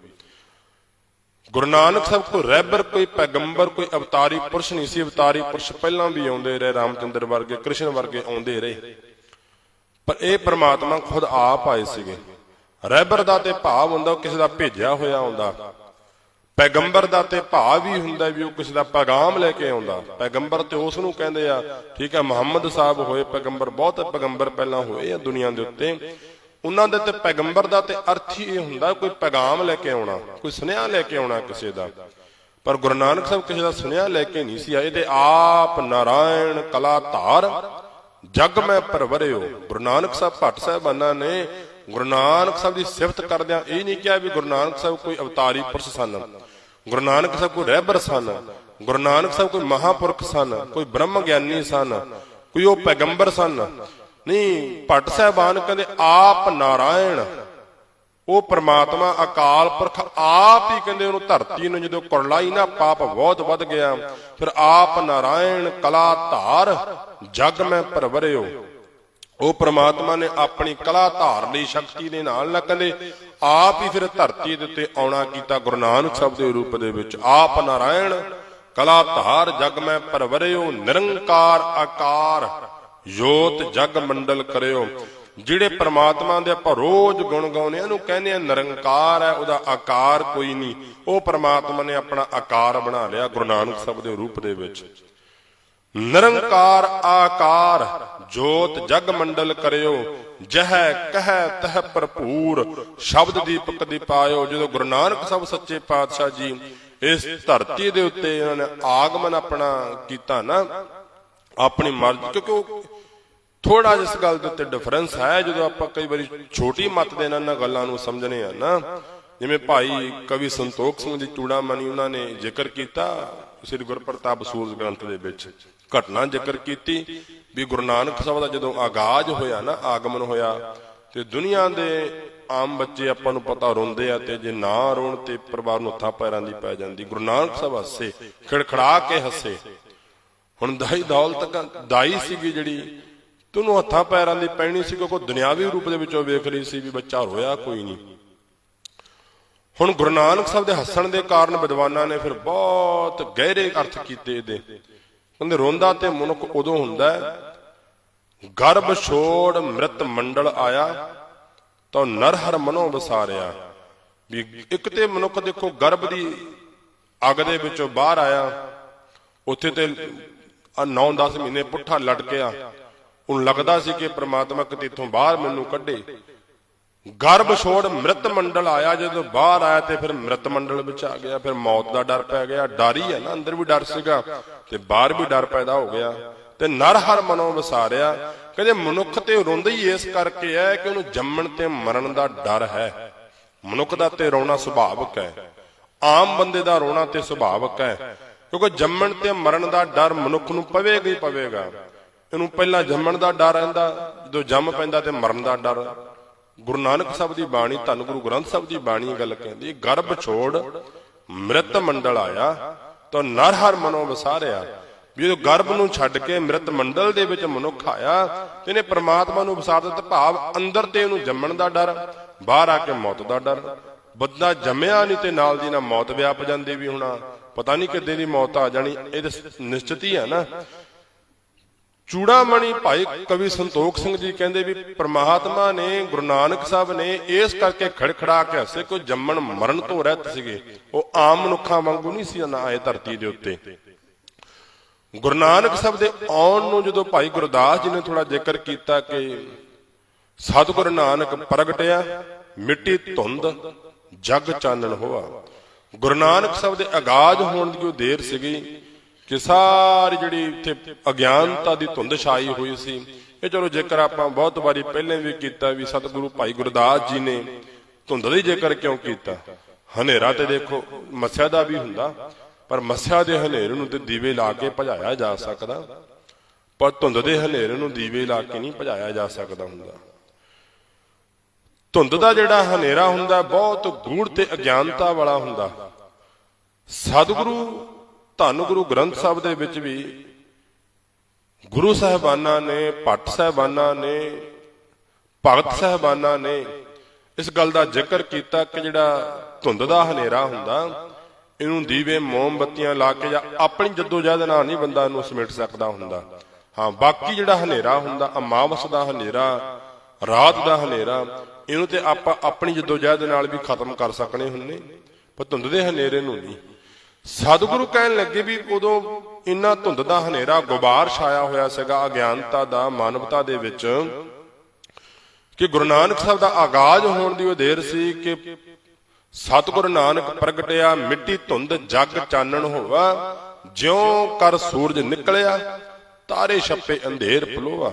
ਗੁਰੂ ਨਾਨਕ ਸਾਹਿਬ ਕੋਈ ਰਹਿਬਰ, ਕੋਈ ਪੈਗੰਬਰ, ਕੋਈ ਅਵਤਾਰੀ ਪੁਰਸ਼ ਨਹੀਂ ਸੀ। ਅਵਤਾਰੀ ਪੁਰਸ਼ ਪਹਿਲਾਂ ਵੀ ਆਉਂਦੇ ਰਹੇ, ਰਾਮਚੰਦਰ ਵਰਗੇ, ਕ੍ਰਿਸ਼ਨ ਵਰਗੇ ਆਉਂਦੇ ਰਹੇ, ਪਰ ਇਹ ਪ੍ਰਮਾਤਮਾ ਖੁਦ ਆਪ ਆਏ ਸੀਗੇ। ਰਹਿਬਰ ਦਾ ਤੇ ਭਾਵ ਹੁੰਦਾ ਕਿਸੇ ਦਾ ਭੇਜਿਆ ਹੋਇਆ ਆਉਂਦਾ, ਪੈਗੰਬਰ ਦਾ ਤੇ ਭਾਵ ਵੀ ਹੁੰਦਾ ਵੀ ਉਹ ਕਿਸੇ ਦਾ ਪੈਗਾਮ ਲੈ ਕੇ ਆਉਂਦਾ। ਪੈਗੰਬਰ ਤੇ ਉਸ ਨੂੰ ਕਹਿੰਦੇ ਆ, ਠੀਕ ਹੈ, ਮੁਹੰਮਦ ਸਾਹਿਬ ਹੋਏ ਪੈਗੰਬਰ, ਬਹੁਤ ਪੈਗੰਬਰ ਪਹਿਲਾਂ ਹੋਏ ਆ ਦੁਨੀਆ ਦੇ ਉੱਤੇ। ਉਹਨਾਂ ਦੇ ਤੇ ਪੈਗੰਬਰ ਦਾ ਤੇ ਅਰਥ ਹੀ ਇਹ ਹੁੰਦਾ ਕੋਈ ਪੈਗਾਮ ਲੈ ਕੇ ਆਉਣਾ, ਕੋਈ ਸੁਨੇਹਾ ਲੈ ਕੇ ਆਉਣਾ ਕਿਸੇ ਦਾ। ਪਰ ਗੁਰੂ ਨਾਨਕ ਸਾਹਿਬ ਕਿਸੇ ਦਾ ਸੁਨੇਹਾ ਲੈ ਕੇ ਨਹੀਂ ਸੀ ਆਏ, ਤੇ ਆਪ ਨਾਰਾਇਣ ਕਲਾ ਧਾਰ ਜਗ ਮੈਂ ਪਰਵਰਿਓ। ਗੁਰੂ ਨਾਨਕ ਸਾਹਿਬ ਭੱਟ ਸਾਹਿਬਾਨਾਂ ਨੇ ਗੁਰੂ ਨਾਨਕ ਸਾਹਿਬ ਦੀ ਸਿਫਤ ਕਰਦਿਆਂ ਇਹ ਨਹੀਂ ਕਿਹਾ ਵੀ ਗੁਰੂ ਨਾਨਕ ਸਾਹਿਬ ਕੋਈ ਅਵਤਾਰੀ ਪੁਰਸ਼ ਸਨ, ਗੁਰੂ ਨਾਨਕ ਸਾਹਿਬ ਕੋਈ ਰਹਿਬਰ ਸਨ, ਗੁਰੂ ਨਾਨਕ ਸਾਹਿਬ ਕੋਈ ਮਹਾਂਪੁਰਖ ਸਨ, ਕੋਈ ਬ੍ਰਹਮ ਗਿਆਨੀ ਸਨ, ਕੋਈ ਉਹ ਪੈਗੰਬਰ ਸਨ। ਨਹੀਂ, ਭੱਟ ਸਾਹਿਬਾਨ ਕਹਿੰਦੇ ਆਪ ਨਾਰਾਇਣ, ਉਹ ਪ੍ਰਮਾਤਮਾ ਅਕਾਲ ਪੁਰਖ ਆਪ ਹੀ ਕਹਿੰਦੇ ਉਹਨੂੰ ਧਰਤੀ ਨੂੰ ਜਦੋਂ ਕੁਰਲਾਈ ਨਾ, ਪਾਪ ਬਹੁਤ ਵੱਧ ਗਿਆ, ਫਿਰ ਆਪ ਨਾਰਾਇਣ ਕਲਾ ਧਾਰ ਜਗ ਮੈਂ ਪਰਵਰਿਓ। ਉਹ ਪ੍ਰਮਾਤਮਾ ਨੇ ਆਪਣੀ ਕਲਾ ਧਾਰ ਲਈ ਸ਼ਕਤੀ ਦੇ ਨਾਲ ਨਾ ਕਹਿੰਦੇ ਆਪ ਹੀ ਫਿਰ ਧਰਤੀ ਦੇ ਉੱਤੇ ਆਉਣਾ ਕੀਤਾ ਗੁਰੂ ਨਾਨਕ ਸਾਹਿਬ ਦੇ ਰੂਪ ਦੇ ਵਿੱਚ। ਆਪ ਨਾਰਾਇਣ ਕਲਾ ਧਾਰ ਜਗ ਮੈਂ ਪਰਵਰਿਓ, ਨਿਰੰਕਾਰ ਆਕਾਰ ਜੋਤ ਜਗ ਮੰਡਲ ਕਰਿਓ। ਜਿਹੜੇ ਪ੍ਰਮਾਤਮਾ ਦੇ ਆਪਾਂ ਰੋਜ਼ ਗੁਣ ਗਾਉਂਦੇ ਆ, ਇਹਨੂੰ ਕਹਿੰਦੇ ਆ ਨਿਰੰਕਾਰ ਹੈ, ਉਹਦਾ ਆਕਾਰ ਕੋਈ ਨਹੀਂ। ਉਹ ਪ੍ਰਮਾਤਮਾ ਨੇ ਆਪਣਾ ਆਕਾਰ ਬਣਾ ਲਿਆ ਗੁਰੂ ਨਾਨਕ ਸਾਹਿਬ ਦੇ ਰੂਪ ਦੇ ਵਿੱਚ। ਨਿਰੰਕਾਰ ਆਕਾਰ ਜੋਤ ਜਗ ਮੰਡਲ ਕਰਿਓ, ਜਹ ਕਹਿ ਤਹ ਭਰਪੂਰ ਸ਼ਬਦ ਦੀਪਕ ਦੀ ਪਾਇਓ। ਜਦੋਂ ਗੁਰੂ ਨਾਨਕ ਸਾਹਿਬ ਸੱਚੇ ਪਾਤਸ਼ਾਹ ਜੀ ਇਸ ਧਰਤੀ ਦੇ ਉੱਤੇ ਇਹਨਾਂ ਨੇ ਆਗਮਨ ਆਪਣਾ ਕੀਤਾ ਨਾ, ਆਪਣੀ ਮਰਜ਼ੀ, ਕਿਉਂਕਿ ਉਹ ਥੋੜਾ ਜਿਹਾ ਇਸ ਗੱਲ ਦੇ ਉੱਤੇ ਡਿਫਰੈਂਸ ਹੈ। ਜਦੋਂ ਆਪਾਂ ਕਈ ਵਾਰੀ ਛੋਟੀ ਮੱਤ ਦੇ ਇਹਨਾਂ ਗੱਲਾਂ ਨੂੰ ਸਮਝਣੇ ਆ ਨਾ, ਜਿਵੇਂ ਭਾਈ ਕਵੀ ਸੰਤੋਖ ਸਿੰਘ ਜੀ ਚੂੜਾਮਣੀ, ਉਹਨਾਂ ਨੇ ਜ਼ਿਕਰ ਕੀਤਾ ਸ੍ਰੀ ਗੁਰਪ੍ਰਤਾਪ ਸੂਰਜ ਗ੍ਰੰਥ ਦੇ ਵਿੱਚ, ਘਟਨਾ ਜ਼ਿਕਰ ਕੀਤੀ ਵੀ ਗੁਰੂ ਨਾਨਕ ਸਾਹਿਬ ਦਾ ਜਦੋਂ ਆਗਾਜ਼ ਹੋਇਆ ਨਾ, ਆਗਮਨ ਹੋਇਆ, ਤੇ ਦੁਨੀਆ ਦੇ ਆਮ ਬੱਚੇ ਆਪਾਂ ਨੂੰ ਪਤਾ ਰੋਂਦੇ ਆ, ਤੇ ਜੇ ਨਾ ਰੋਣ ਤੇ ਪਰਿਵਾਰ ਨੂੰ ਹੱਥਾਂ ਪੈਰਾਂ ਦੀ ਪੈ ਜਾਂਦੀ। ਗੁਰੂ ਨਾਨਕ ਸਾਹਿਬ ਹੱਸੇ, ਖਿੜਖੜਾ ਕੇ ਹੱਸੇ। ਹੁਣ ਦਾਈ ਦੌਲਤ ਦਾਈ ਸੀਗੀ ਜਿਹੜੀ, ਤੈਨੂੰ ਹੱਥਾਂ ਪੈਰਾਂ ਦੀ ਪੈਣੀ ਸੀ, ਕਿਉਂਕਿ ਦੁਨਿਆਵੀ ਰੂਪ ਦੇ ਵਿੱਚੋਂ ਵੇਖ ਰਹੀ ਸੀ ਵੀ ਬੱਚਾ ਰੋਇਆ ਕੋਈ ਨਹੀਂ। ਹੁਣ ਗੁਰੂ ਨਾਨਕ ਸਾਹਿਬ ਦੇ ਹੱਸਣ ਦੇ ਕਾਰਨ ਵਿਦਵਾਨਾਂ ਨੇ ਫਿਰ ਬਹੁਤ ਗਹਿਰੇ ਅਰਥ ਕੀਤੇ ਇਹਦੇ। ਕਹਿੰਦੇ ਰੋਂਦਾ ਤੇ ਮਨੁੱਖ ਉਦੋਂ ਹੁੰਦਾ ਗਰਭ ਛੋੜ ਮ੍ਰਿਤ ਮੰਡਲ ਆਇਆ, ਤਾਂ ਨਰ ਹਰ ਮਨੋਂ ਵਸਾਰਿਆ। ਵੀ ਇੱਕ ਤੇ ਮਨੁੱਖ ਦੇਖੋ ਗਰਭ ਦੀ ਅੱਗ ਦੇ ਵਿੱਚੋਂ ਬਾਹਰ ਆਇਆ, ਉੱਥੇ ਤੇ 9-10 ਮਹੀਨੇ ਪੁੱਠਾ ਲਟਕਿਆ, ਉਹਨੂੰ ਲੱਗਦਾ ਸੀ ਕਿ ਪ੍ਰਮਾਤਮਾ ਕਿਤੇ ਇੱਥੋਂ ਬਾਹਰ ਮੈਨੂੰ ਕੱਢੇ। ਗਰਭ ਛੋੜ ਮ੍ਰਿਤ ਮੰਡਲ ਆਇਆ, ਜਦੋਂ ਬਾਹਰ ਆਇਆ ਤੇ ਫਿਰ ਮ੍ਰਿਤ ਮੰਡਲ ਵਿੱਚ ਆ ਗਿਆ, ਫਿਰ ਮੌਤ ਦਾ ਡਰ ਪੈ ਗਿਆ। ਡਰ ਹੀ ਹੈ ਨਾ, ਅੰਦਰ ਵੀ ਡਰ ਸੀਗਾ ਤੇ ਬਾਹਰ ਵੀ ਡਰ ਪੈਦਾ ਹੋ ਗਿਆ। ਤੇ ਨਰ ਹਰ ਮਨੋਂ ਵਸਾਰਿਆ। ਕਹਿੰਦੇ ਮਨੁੱਖ ਤੇ ਰੋਂਦਾ ਹੀ ਇਸ ਕਰਕੇ ਹੈ ਕਿ ਉਹਨੂੰ ਜੰਮਣ ਤੇ ਮਰਨ ਦਾ ਡਰ ਹੈ। ਮਨੁੱਖ ਦਾ ਤੇ ਰੋਣਾ ਸੁਭਾਵਿਕ ਹੈ, ਆਮ ਬੰਦੇ ਦਾ ਰੋਣਾ ਤੇ ਸੁਭਾਵਿਕ ਹੈ, ਕਿਉਂਕਿ ਜੰਮਣ ਤੇ ਮਰਨ ਦਾ ਡਰ ਮਨੁੱਖ ਨੂੰ ਪਵੇਗਾ ਹੀ ਪਵੇਗਾ। ਇਹਨੂੰ ਪਹਿਲਾਂ ਜੰਮਣ ਦਾ ਡਰ ਰਹਿੰਦਾ, ਜਦੋਂ ਜੰਮ ਪੈਂਦਾ ਤੇ ਮਰਨ ਦਾ ਡਰ। ਗੁਰੂ ਨਾਨਕ ਸਾਹਿਬ ਦੀ ਬਾਣੀ, ਧੰਨ ਗੁਰੂ ਗ੍ਰੰਥ ਸਾਹਿਬ ਦੀ ਬਾਣੀ ਗੱਲ ਕਹਿੰਦੀ, ਗਰਭ ਛੋੜ ਮ੍ਰਿਤ ਮੰਡਲ ਆਇਆ, ਤਾਂ ਨਰ ਹਰ ਮਨੋਂ ਵਸਾਰਿਆ। ਵੀ ਜਦੋਂ ਗਰਭ ਨੂੰ ਛੱਡ ਕੇ ਮ੍ਰਿਤ ਮੰਡਲ ਦੇ ਵਿੱਚ ਮਨੁੱਖ ਆਇਆ, ਤੇ ਇਹਨੇ ਪ੍ਰਮਾਤਮਾ ਨੂੰ ਵਸਾ ਦਿੱਤਾ। ਭਾਵ ਅੰਦਰ ਤੇ ਉਹਨੂੰ ਜੰਮਣ ਦਾ ਡਰ, ਬਾਹਰ ਆ ਕੇ ਮੌਤ ਦਾ ਡਰ। ਬੰਦਾ ਜੰਮਿਆ ਨਹੀਂ ਤੇ ਨਾਲ ਦੀ ਨਾਲ ਮੌਤ ਵਿਆਪ ਜਾਂਦੀ, ਵੀ ਹੁਣ ਪਤਾ ਨਹੀਂ ਕਿੱਦੇ ਦੀ ਮੌਤ ਆ ਜਾਣੀ, ਇਹ ਨਿਸ਼ਚਿਤ ਹੀ ਹੈ ਨਾ। ਚੂੜਾਮਣੀ ਭਾਈ ਕਵੀ ਸੰਤੋਖ ਸਿੰਘ ਜੀ ਕਹਿੰਦੇ ਵੀ ਪ੍ਰਮਾਤਮਾ ਨੇ, ਗੁਰੂ ਨਾਨਕ ਸਾਹਿਬ ਨੇ ਇਸ ਕਰਕੇ ਖੜਖੜਾ ਕੇ ਹੱਸੇ, ਕੋਈ ਜੰਮਣ ਮਰਨ ਤੋਂ ਰਹਿਤ ਸੀਗੇ। ਉਹ ਆਮ ਮਨੁੱਖਾਂ ਵਾਂਗੂ ਨਹੀਂ ਸੀ ਨਾ ਆਏ ਧਰਤੀ ਦੇ ਉੱਤੇ। ਗੁਰੂ ਨਾਨਕ ਸਾਹਿਬ ਦੇ ਆਉਣ ਨੂੰ ਜਦੋਂ ਭਾਈ ਗੁਰਦਾਸ ਜੀ ਨੇ ਥੋੜਾ ਜ਼ਿਕਰ ਕੀਤਾ ਕਿ ਸਤਿਗੁਰ ਨਾਨਕ ਪ੍ਰਗਟਿਆ, ਮਿੱਟੀ ਧੁੰਦ ਜਗ ਚਾਨਣ ਹੋਆ। ਗੁਰੂ ਨਾਨਕ ਸਾਹਿਬ ਦੇ ਆਗਾਜ਼ ਹੋਣ ਦੀ ਉਹ ਦੇਰ ਸੀਗੀ ਕਿ ਸਾਰੀ ਜਿਹੜੀ ਇੱਥੇ ਅਗਿਆਨਤਾ ਦੀ ਧੁੰਦ ਛਾਈ ਹੋਈ ਸੀ। ਇਹ ਚਲੋ ਜ਼ਿਕਰ ਆਪਾਂ ਬਹੁਤ ਵਾਰੀ ਪਹਿਲਾਂ ਵੀ ਕੀਤਾ ਵੀ ਸਤਿਗੁਰੂ ਭਾਈ ਗੁਰਦਾਸ ਜੀ ਨੇ ਧੁੰਦ ਦਾ ਜ਼ਿਕਰ ਕਿਉਂ ਕੀਤਾ। ਹਨੇਰਾ ਤੇ ਦੇਖੋ ਮੱਸਿਆ ਦਾ ਵੀ ਹੁੰਦਾ, ਪਰ ਮੱਸਿਆ ਦੇ ਹਨੇਰੇ ਨੂੰ ਤੇ ਦੀਵੇ ਲਾ ਕੇ ਭਜਾਇਆ ਜਾ ਸਕਦਾ, ਪਰ ਧੁੰਦ ਦੇ ਹਨੇਰੇ ਨੂੰ ਦੀਵੇ ਲਾ ਕੇ ਨਹੀਂ ਭਜਾਇਆ ਜਾ ਸਕਦਾ ਹੁੰਦਾ। ਧੁੰਦ ਦਾ ਜਿਹੜਾ ਹਨੇਰਾ ਹੁੰਦਾ ਬਹੁਤ ਗੂੜ ਤੇ ਅਗਿਆਨਤਾ ਵਾਲਾ ਹੁੰਦਾ। ਸਤਿਗੁਰੂ ਧੰਨ ਗੁਰੂ ਗ੍ਰੰਥ ਸਾਹਿਬ ਦੇ ਵਿੱਚ ਵੀ ਗੁਰੂ ਸਾਹਿਬਾਨਾਂ ਨੇ, ਭੱਟ ਸਾਹਿਬਾਨਾਂ ਨੇ, ਭਗਤ ਸਾਹਿਬਾਨਾਂ ਨੇ ਇਸ ਗੱਲ ਦਾ ਜ਼ਿਕਰ ਕੀਤਾ ਕਿ ਜਿਹੜਾ ਧੁੰਦ ਦਾ ਹਨੇਰਾ ਹੁੰਦਾ, ਇਹਨੂੰ ਦੀਵੇ ਮੋਮਬੱਤੀਆਂ ਲਾ ਕੇ ਜਾਂ ਆਪਣੀ ਜੱਦੋਜਹਿਦ ਨਾਲ ਨਹੀਂ ਬੰਦਾ ਇਹਨੂੰ ਸਮੇਟ ਸਕਦਾ ਹੁੰਦਾ। ਹਾਂ, ਬਾਕੀ ਜਿਹੜਾ ਹਨੇਰਾ ਹੁੰਦਾ, ਅਮਾਵਸ ਦਾ ਹਨੇਰਾ, ਰਾਤ ਦਾ ਹਨੇਰਾ, ਇਹਨੂੰ ਤੇ ਆਪਾਂ ਆਪਣੀ ਜੱਦੋਜਹਿਦ ਨਾਲ ਵੀ ਖਤਮ ਕਰ ਸਕਣੇ ਹੁੰਦੇ, ਪਰ ਧੁੰਦ ਦੇ ਹਨੇਰੇ ਨੂੰ ਨਹੀਂ। ਸਤਿਗੁਰੂ ਕਹਿਣ ਲੱਗੇ ਵੀ ਉਦੋਂ ਇੰਨਾ ਧੁੰਦ ਦਾ ਹਨੇਰਾ ਗੁਬਾਰ ਛਾਇਆ ਹੋਇਆ ਸੀਗਾ ਅਗਿਆਨਤਾ ਦਾ, ਮਾਨਵਤਾ ਦੇ ਵਿੱਚ, ਕਿ ਗੁਰੂ ਨਾਨਕ ਸਾਹਿਬ ਦਾ ਆਗਾਜ਼ ਹੋਣ ਦੀ ਉਹ ਦੇਰ ਸੀ ਕਿ ਸਤਿਗੁਰ ਨਾਨਕ ਪ੍ਰਗਟਿਆ, ਮਿੱਟੀ ਧੁੰਦ ਜਗ ਚਾਨਣ ਹੋਵਾ, ਜਿਉਂ ਕਰ ਸੂਰਜ ਨਿਕਲਿਆ, ਤਾਰੇ ਛੱਪੇ ਅੰਧੇਰ ਪਲੋਆ।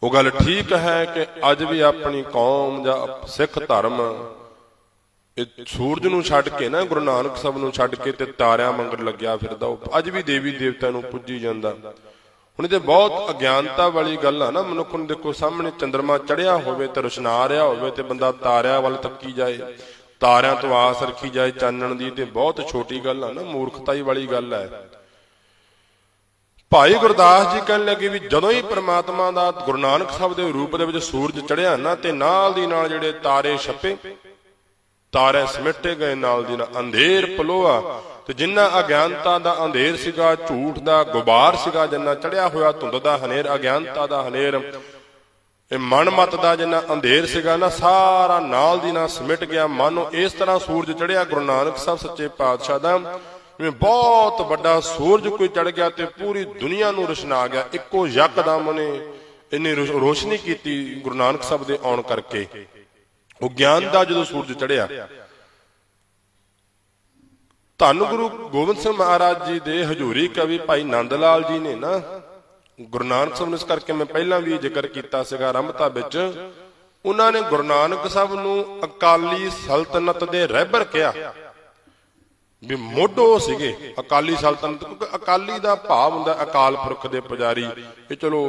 ਉਹ ਗੱਲ ਠੀਕ ਹੈ ਕਿ ਅੱਜ ਵੀ ਆਪਣੀ ਕੌਮ ਜਾਂ ਸਿੱਖ ਧਰਮ ਇਹ ਸੂਰਜ ਨੂੰ ਛੱਡ ਕੇ ਨਾ, ਗੁਰੂ ਨਾਨਕ ਸਾਹਿਬ ਨੂੰ ਛੱਡ ਕੇ ਤੇ ਤਾਰਿਆਂ ਮੰਗਰ ਲੱਗਿਆ ਫਿਰਦਾ। ਉਹ ਅੱਜ ਵੀ ਦੇਵੀ ਦੇਵਤਿਆਂ ਨੂੰ ਪੂਜੀ ਜਾਂਦਾ। ਹੁਣ ਇਹ ਤੇ ਬਹੁਤ ਅਗਿਆਨਤਾ ਵਾਲੀ ਗੱਲ ਆ ਨਾ। ਮਨੁੱਖ ਨੂੰ ਦੇਖੋ ਸਾਹਮਣੇ ਚੰਦਰਮਾ ਚੜਿਆ ਹੋਵੇ ਤੇ ਰੁਸ਼ਨਾ ਰਿਹਾ ਹੋਵੇ ਤੇ ਬੰਦਾ ਤਾਰਿਆਂ ਵੱਲ ਤੱਕੀ ਜਾਏ, ਤਾਰਿਆਂ ਤੋਂ ਆਸ ਰੱਖੀ ਜਾਏ ਚਾਨਣ ਦੀ, ਤੇ ਬਹੁਤ ਛੋਟੀ ਗੱਲ ਆ ਨਾ, ਮੂਰਖਤਾਈ ਵਾਲੀ ਗੱਲ ਹੈ। ਭਾਈ ਗੁਰਦਾਸ ਜੀ ਕਹਿਣ ਲੱਗੇ ਵੀ ਜਦੋਂ ਹੀ ਪ੍ਰਮਾਤਮਾ ਦਾ ਗੁਰੂ ਨਾਨਕ ਸਾਹਿਬ ਦੇ ਰੂਪ ਦੇ ਵਿੱਚ ਸੂਰਜ ਚੜਿਆ ਨਾ, ਤੇ ਨਾਲ ਦੀ ਨਾਲ ਜਿਹੜੇ ਤਾਰੇ ਛੱਪੇ, ਤਾਰੇ ਸਮੇਟੇ ਗਏ, ਨਾਲ ਦੀ ਨਾਲ ਅੰਧੇਰ ਪਲੋਆ। ਤੇ ਜਿੰਨਾ ਅਗਿਆਨਤਾ ਦਾ ਅੰਧੇਰ ਸੀਗਾ, ਝੂਠ ਦਾ ਗੁਬਾਰ ਸੀਗਾ ਜਿੰਨਾ ਚੜਿਆ ਹੋਇਆ, ਧੁੰਦ ਦਾ ਹਨੇਰ, ਅਗਿਆਨਤਾ ਦਾ ਹਨੇਰ, ਇਹ ਮਨ ਮਤ ਦਾ ਜਿੰਨਾ ਅੰਧੇਰ ਸੀਗਾ ਨਾ, ਸਾਰਾ ਨਾਲ ਦੀ ਨਾਲ ਸਮਿਟ ਗਿਆ। ਮਨ ਨੂੰ ਇਸ ਤਰ੍ਹਾਂ ਸੂਰਜ ਚੜਿਆ ਗੁਰੂ ਨਾਨਕ ਸਾਹਿਬ ਸੱਚੇ ਪਾਤਸ਼ਾਹ ਦਾ, ਜਿਵੇਂ ਬਹੁਤ ਵੱਡਾ ਸੂਰਜ ਕੋਈ ਚੜ ਗਿਆ ਤੇ ਪੂਰੀ ਦੁਨੀਆ ਨੂੰ ਰੁਸ਼ਨਾ ਗਿਆ। ਇੱਕੋ ਯਕਦਮ ਨੇ ਇੰਨੀ ਰੋਸ਼ਨੀ ਕੀਤੀ ਗੁਰੂ ਨਾਨਕ ਸਾਹਿਬ ਦੇ ਆਉਣ ਕਰਕੇ। ਉਹ ਗਿਆਨ ਦਾ ਜਦੋਂ ਸੂਰਜ ਚੜਿਆ, ਧੰਨ ਗੁਰੂ ਗੋਬਿੰਦ ਸਿੰਘ ਮਹਾਰਾਜ ਜੀ ਦੇ ਹਜ਼ੂਰੀ ਕਵੀ ਭਾਈ ਨੰਦ ਲਾਲ ਜੀ ਨੇ ਨਾ ਗੁਰੂ ਨਾਨਕ ਸਾਹਿਬ ਨੂੰ, ਇਸ ਕਰਕੇ ਮੈਂ ਪਹਿਲਾਂ ਵੀ ਜ਼ਿਕਰ ਕੀਤਾ ਸੀਗਾ ਆਰੰਭਤਾ ਵਿੱਚ, ਉਹਨਾਂ ਨੇ ਗੁਰੂ ਨਾਨਕ ਸਾਹਿਬ ਨੂੰ ਅਕਾਲੀ ਸਲਤਨਤ ਦੇ ਰਹਿਬਰ ਕਿਹਾ, ਵੀ ਮੋਢੋ ਸੀਗੇ ਅਕਾਲੀ ਸਲਤਨਤ। ਕਿਉਂਕਿ ਅਕਾਲੀ ਦਾ ਭਾਵ ਹੁੰਦਾ ਅਕਾਲ ਪੁਰਖ ਦੇ ਪੁਜਾਰੀ। ਇਹ ਚਲੋ